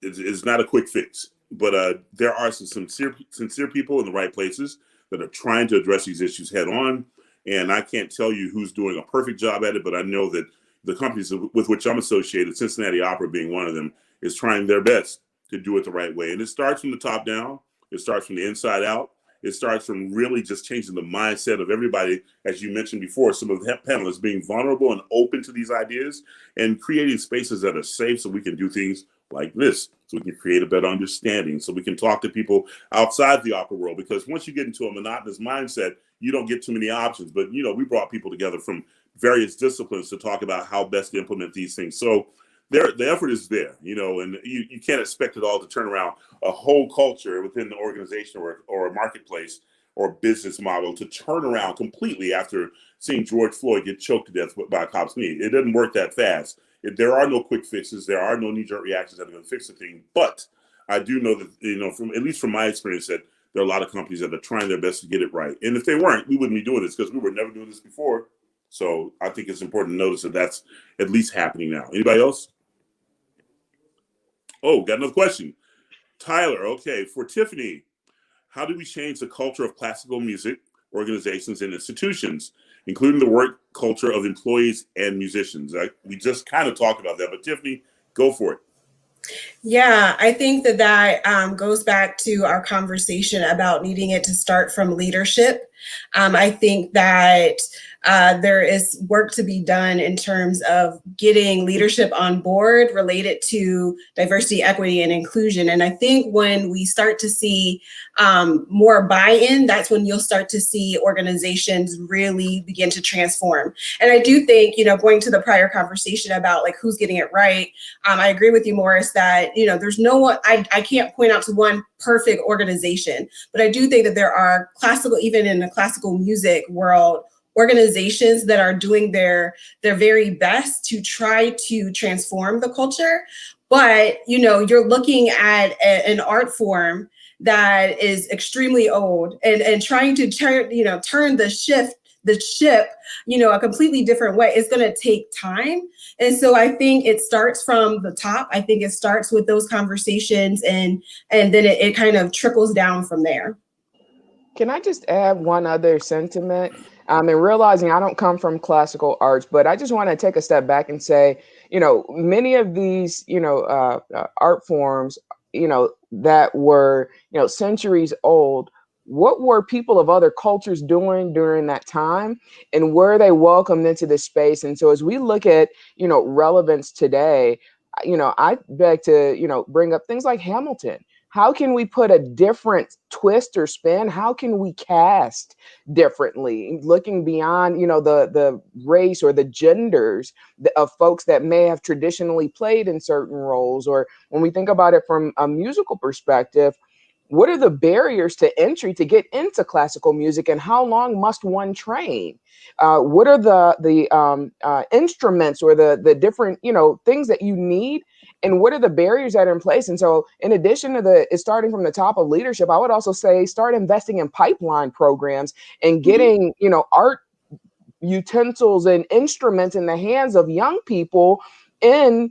It's not a quick fix, but there are some sincere people in the right places that are trying to address these issues head on. And I can't tell you who's doing a perfect job at it, but I know that the companies with which I'm associated, Cincinnati Opera being one of them, is trying their best to do it the right way. And it starts from the top down. It starts from the inside out. It starts from really just changing the mindset of everybody, as you mentioned before, some of the panelists being vulnerable and open to these ideas and creating spaces that are safe so we can do things like this, so we can create a better understanding, so we can talk to people outside the opera world. Because once you get into a monotonous mindset, you don't get too many options. But, we brought people together from various disciplines to talk about how best to implement these things. So the effort is there, and you can't expect it all to turn around a whole culture within the organization or a marketplace or business model to turn around completely after seeing George Floyd get choked to death by a cop's knee. It doesn't work that fast. There are no quick fixes. There are no knee-jerk reactions that are going to fix the thing. But I do know that, at least from my experience, that there are a lot of companies that are trying their best to get it right. And if they weren't, we wouldn't be doing this because we were never doing this before. So I think it's important to notice that that's at least happening now. Anybody else? Oh, got another question. Tyler, okay. For Tiffany, how do we change the culture of classical music organizations and institutions, including the work culture of employees and musicians? We just kind of talked about that, but Tiffany, go for it. Yeah, I think that goes back to our conversation about needing it to start from leadership. I think that there is work to be done in terms of getting leadership on board related to diversity, equity, and inclusion. And I think when we start to see more buy-in, that's when you'll start to see organizations really begin to transform. And I do think, going to the prior conversation about like who's getting it right, I agree with you, Morris, that, there's no one, I can't point out to one perfect organization, but I do think that there are classical, even in the classical music world, organizations that are doing their very best to try to transform the culture. But, you're looking at an art form that is extremely old and trying to turn the ship, a completely different way. It's going to take time. And so I think it starts from the top. I think it starts with those conversations and then it kind of trickles down from there. Can I just add one other sentiment? And realizing I don't come from classical arts, but I just want to take a step back and say, many of these, art forms, that were, centuries old, what were people of other cultures doing during that time, and were they welcomed into this space? And so as we look at, relevance today, I beg to, bring up things like Hamilton. How can we put a different twist or spin? How can we cast differently, looking beyond, the race or the genders of folks that may have traditionally played in certain roles? Or when we think about it from a musical perspective, what are the barriers to entry to get into classical music, and how long must one train? What are the instruments or the different, things that you need? And what are the barriers that are in place? And so in addition to it's starting from the top of leadership, I would also say start investing in pipeline programs and getting, art utensils and instruments in the hands of young people in,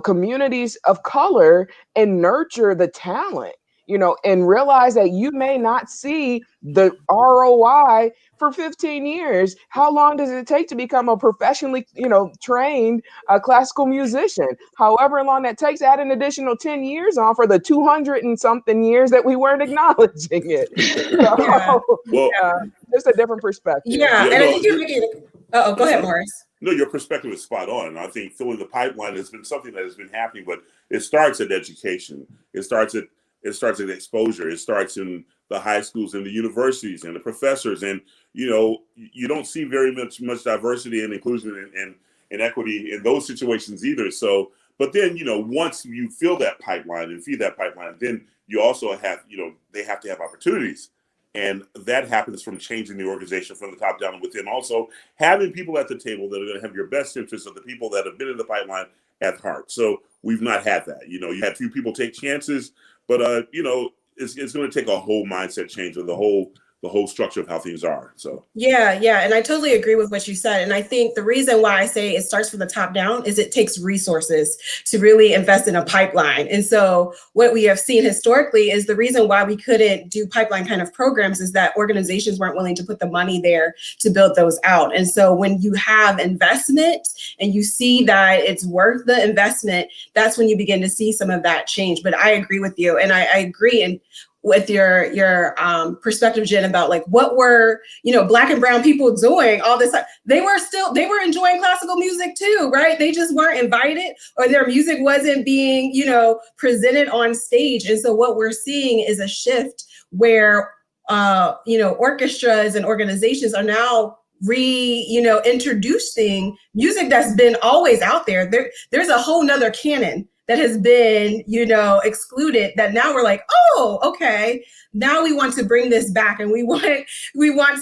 communities of color, and nurture the talent, and realize that you may not see the ROI for 15 years. How long does it take to become a professionally, trained classical musician? However long that takes, add an additional 10 years on for the 200 and something years that we weren't acknowledging it. Just a different perspective. Yeah, and I think you're making. Go ahead, Morris. No, your perspective is spot on. I think filling the pipeline has been something that has been happening, but it starts at education. It starts at exposure. It starts in the high schools and the universities and the professors. And, you don't see very much diversity and inclusion and equity in those situations either. So, but then, once you fill that pipeline and feed that pipeline, then you also have, they have to have opportunities. And that happens from changing the organization from the top down and within. Also, having people at the table that are going to have your best interests of the people that have been in the pipeline at heart. So we've not had that. You had few people take chances, but it's going to take a whole mindset change of the whole structure of how things are. So yeah, and I totally agree with what you said. And I think the reason why I say it starts from the top down is it takes resources to really invest in a pipeline. And so what we have seen historically is the reason why we couldn't do pipeline kind of programs is that organizations weren't willing to put the money there to build those out. And so when you have investment and you see that it's worth the investment, that's when you begin to see some of that change. But I agree with you, and I agree. And with your perspective, Jen, about like what were Black and brown people doing all this time. They were enjoying classical music too, right? They just weren't invited, or their music wasn't being presented on stage. And so what we're seeing is a shift where orchestras and organizations are now introducing music that's been always out there. There's a whole nother canon that has been, excluded, that now we're like, oh, okay, now we want to bring this back, and we want to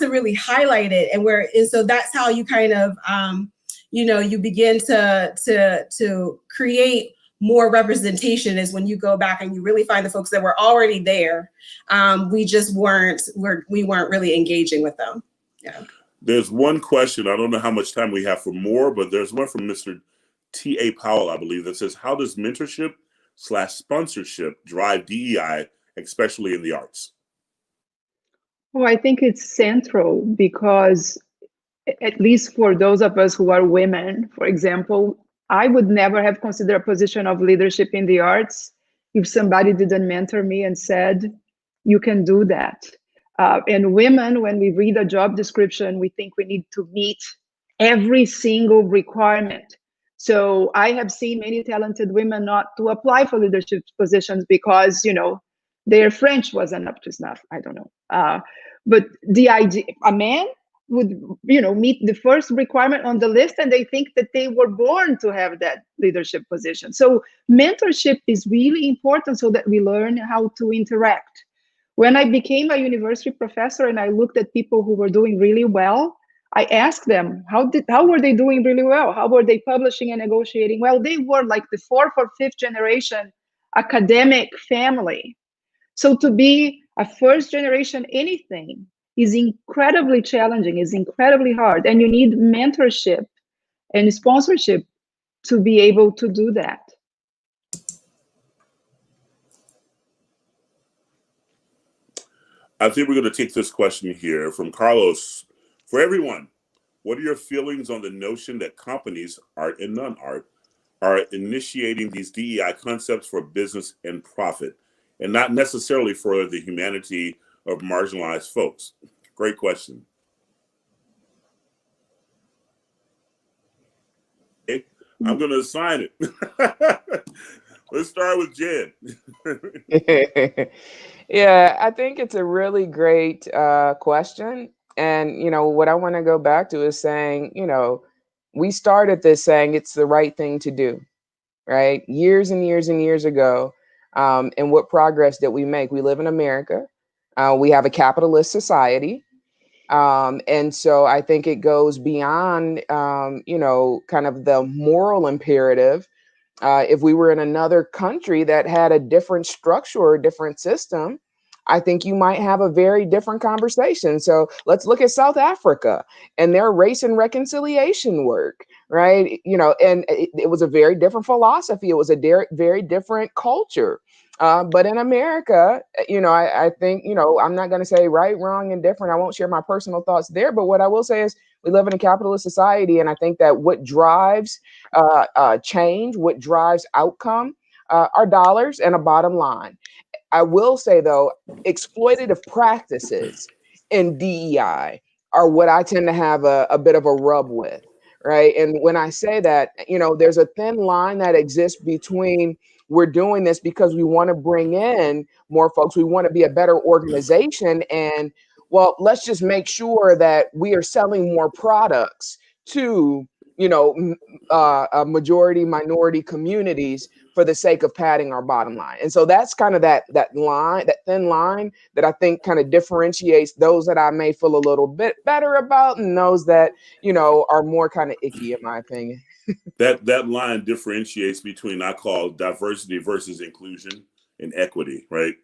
really highlight it. And so that's how you kind of, you begin to create more representation, is when you go back and you really find the folks that were already there. We weren't really engaging with them. Yeah. There's one question. I don't know how much time we have for more, but there's one from Mr. T.A. Powell, I believe, that says, how does mentorship/sponsorship drive DEI, especially in the arts? Well, I think it's central because, at least for those of us who are women, for example, I would never have considered a position of leadership in the arts if somebody didn't mentor me and said, you can do that. And women, when we read a job description, we think we need to meet every single requirement. So I have seen many talented women not to apply for leadership positions because, their French wasn't up to snuff. I don't know. But the idea, a man would, meet the first requirement on the list, and they think that they were born to have that leadership position. So mentorship is really important so that we learn how to interact. When I became a university professor and I looked at people who were doing really well, I asked them, how were they doing really well? How were they publishing and negotiating? Well, they were like the 4th or 5th generation academic family. So to be a first generation anything is incredibly challenging, is incredibly hard. And you need mentorship and sponsorship to be able to do that. I think we're going to take this question here from Carlos. For everyone, what are your feelings on the notion that companies, art and non-art, are initiating these DEI concepts for business and profit, and not necessarily for the humanity of marginalized folks? Great question. Okay, I'm going to assign it. Let's start with Jen. Yeah, I think it's a really great question. And, what I want to go back to is saying, we started this saying it's the right thing to do, right? Years and years and years ago. And what progress did we make? We live in America. We have a capitalist society. And so I think it goes beyond, kind of the moral imperative. If we were in another country that had a different structure or a different system, I think you might have a very different conversation. So let's look at South Africa and their race and reconciliation work, right? And it was a very different philosophy. It was a very different culture. But in America, I think, I'm not going to say right, wrong, and different. I won't share my personal thoughts there. But what I will say is we live in a capitalist society. And I think that what drives change, what drives outcome are dollars and a bottom line. I will say, though, exploitative practices in DEI are what I tend to have a bit of a rub with, right? And when I say that, there's a thin line that exists between we're doing this because we want to bring in more folks, we want to be a better organization, and, well, let's just make sure that we are selling more products to, majority minority communities for the sake of padding our bottom line. And so that's kind of that line, that thin line that I think kind of differentiates those that I may feel a little bit better about and those that, you know, are more kind of icky, in my opinion. That line differentiates between, I call, diversity versus inclusion and equity, right?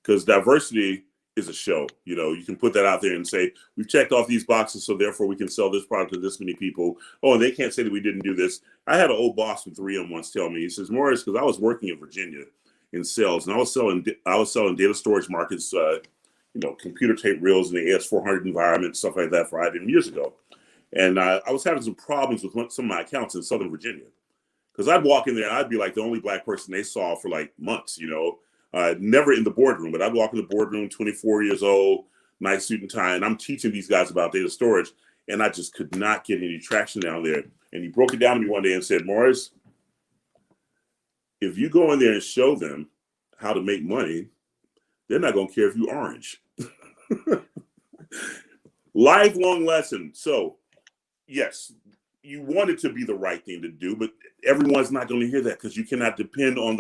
Because diversity is a show. You know, you can put that out there and say, we've checked off these boxes, so therefore we can sell this product to this many people. Oh, and they can't say that we didn't do this. I had an old boss from 3M once tell me, he says, Morris, because I was working in Virginia in sales, and I was selling data storage markets, you know, computer tape reels in the AS400 environment, stuff like that for IBM years ago. And I was having some problems with some of my accounts in Southern Virginia, because I'd walk in there and I'd be like the only black person they saw for like months, you know, never in the boardroom, but I'd walk in the boardroom, 24 years old, nice suit and tie, and I'm teaching these guys about data storage, and I just could not get any traction down there. And he broke it down to me one day and said, Morris, if you go in there and show them how to make money, they're not going to care if you orange. Lifelong lesson. So, yes, you want it to be the right thing to do, but everyone's not going to hear that, because you cannot depend on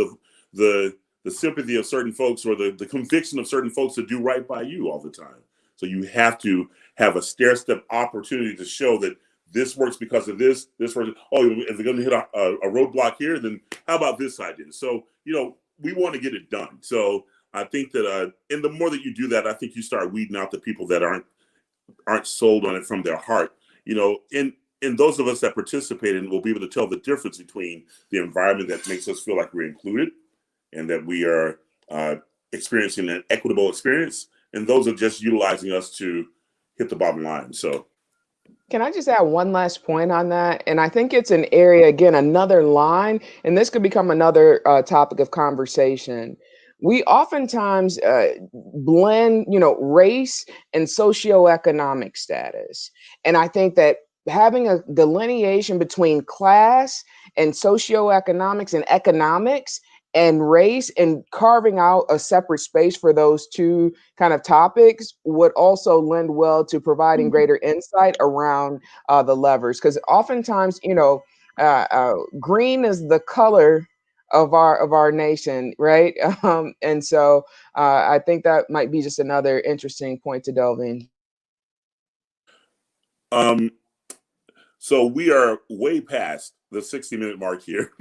the sympathy of certain folks or the conviction of certain folks to do right by you all the time. So you have to have a stair-step opportunity to show that this works because of this works. Oh, if they're going to hit a roadblock here, then how about this idea? So, you know, we want to get it done. So I think that, and the more that you do that, I think you start weeding out the people that aren't sold on it from their heart. You know, and those of us that participate in will be able to tell the difference between the environment that makes us feel like we're included and that we are experiencing an equitable experience, and those are just utilizing us to hit the bottom line. So can I just add one last point on that? And I think it's an area, again, another line, and this could become another topic of conversation. We oftentimes blend, you know, race and socioeconomic status. And I think that having a delineation between class and socioeconomics and economics and race, and carving out a separate space for those two kind of topics would also lend well to providing greater insight around the levers. Because oftentimes, you know, green is the color of our nation, right? And so I think that might be just another interesting point to delve in. So we are way past the 60-minute mark here.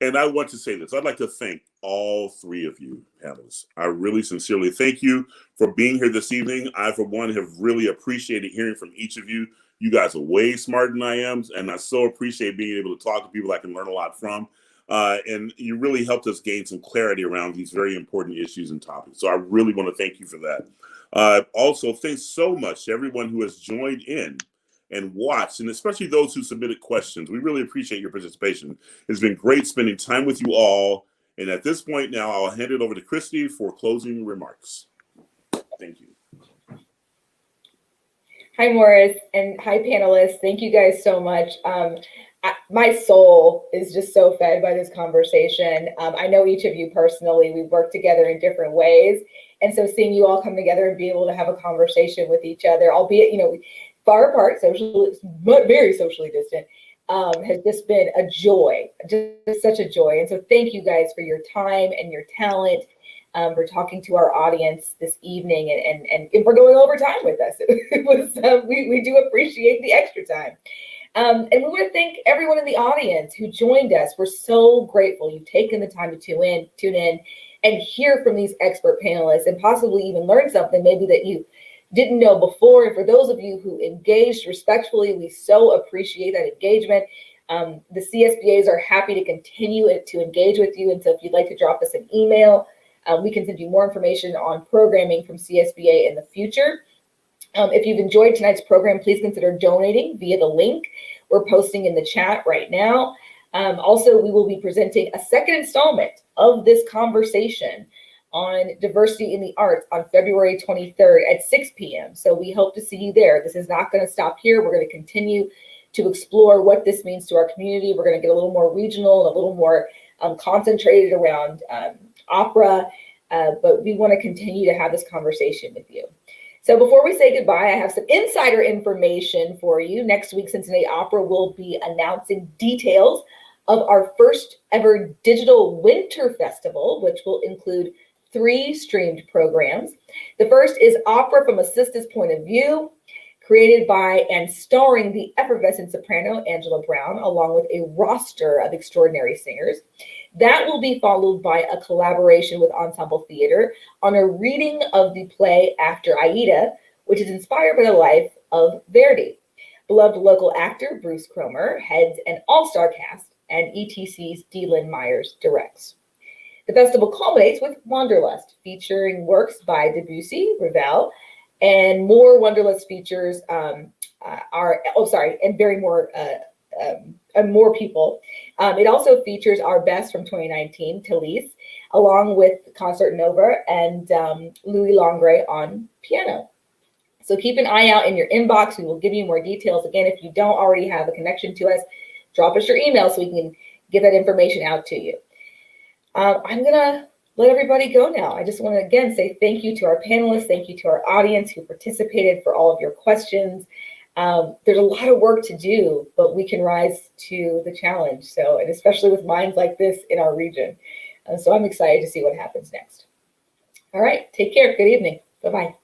And I want to say this. I'd like to thank all three of you panelists. I really sincerely thank you for being here this evening. I, for one, have really appreciated hearing from each of you. You guys are way smarter than I am, and I so appreciate being able to talk to people I can learn a lot from. And you really helped us gain some clarity around these very important issues and topics. So I really want to thank you for that. Also, thanks so much to everyone who has joined in and watched, and especially those who submitted questions. We really appreciate your participation. It's been great spending time with you all. And at this point now, I'll hand it over to Christy for closing remarks. Thank you. Hi, Morris, and hi, panelists. Thank you guys so much. My soul is just so fed by this conversation. I know each of you personally. We've worked together in different ways. And so seeing you all come together and be able to have a conversation with each other, albeit, you know, far apart, very socially distant, has just been a joy, just such a joy. And so thank you guys for your time and your talent, for talking to our audience this evening, and for going over time with us. It was, we do appreciate the extra time. And we want to thank everyone in the audience who joined us. We're so grateful you've taken the time to tune in and hear from these expert panelists, and possibly even learn something maybe that you didn't know before. And for those of you who engaged respectfully, we so appreciate that engagement. The CSBAs are happy to continue to engage with you. And so if you'd like to drop us an email, we can send you more information on programming from CSBA in the future. If you've enjoyed tonight's program, please consider donating via the link we're posting in the chat right now. Also, we will be presenting a second installment of this conversation on diversity in the arts on February 23rd at 6 p.m. So we hope to see you there. This is not going to stop here. We're going to continue to explore what this means to our community. We're going to get a little more regional and a little more concentrated around opera, but we want to continue to have this conversation with you. So before we say goodbye, I have some insider information for you. Next week, Cincinnati Opera will be announcing details of our first ever digital winter festival, which will include 3 streamed programs. The first is Opera from a Sista's Point of View, created by and starring the effervescent soprano Angela Brown, along with a roster of extraordinary singers. That will be followed by a collaboration with Ensemble Theater on a reading of the play After Aida, which is inspired by the life of Verdi. Beloved local actor Bruce Cromer heads an all-star cast, and ETC's Dylan Myers directs. The festival culminates with Wanderlust, featuring works by Debussy, Ravel, and more Wanderlust features and more people. It also features our best from 2019, Talise, along with Concert Nova and Louis Longray on piano. So keep an eye out in your inbox. We will give you more details. Again, if you don't already have a connection to us, drop us your email so we can get that information out to you. I'm gonna let everybody go now. I just want to again say thank you to our panelists, thank you to our audience who participated for all of your questions. There's a lot of work to do, but we can rise to the challenge. So, and especially with minds like this in our region. So I'm excited to see what happens next. All right, take care. Good evening. Bye-bye.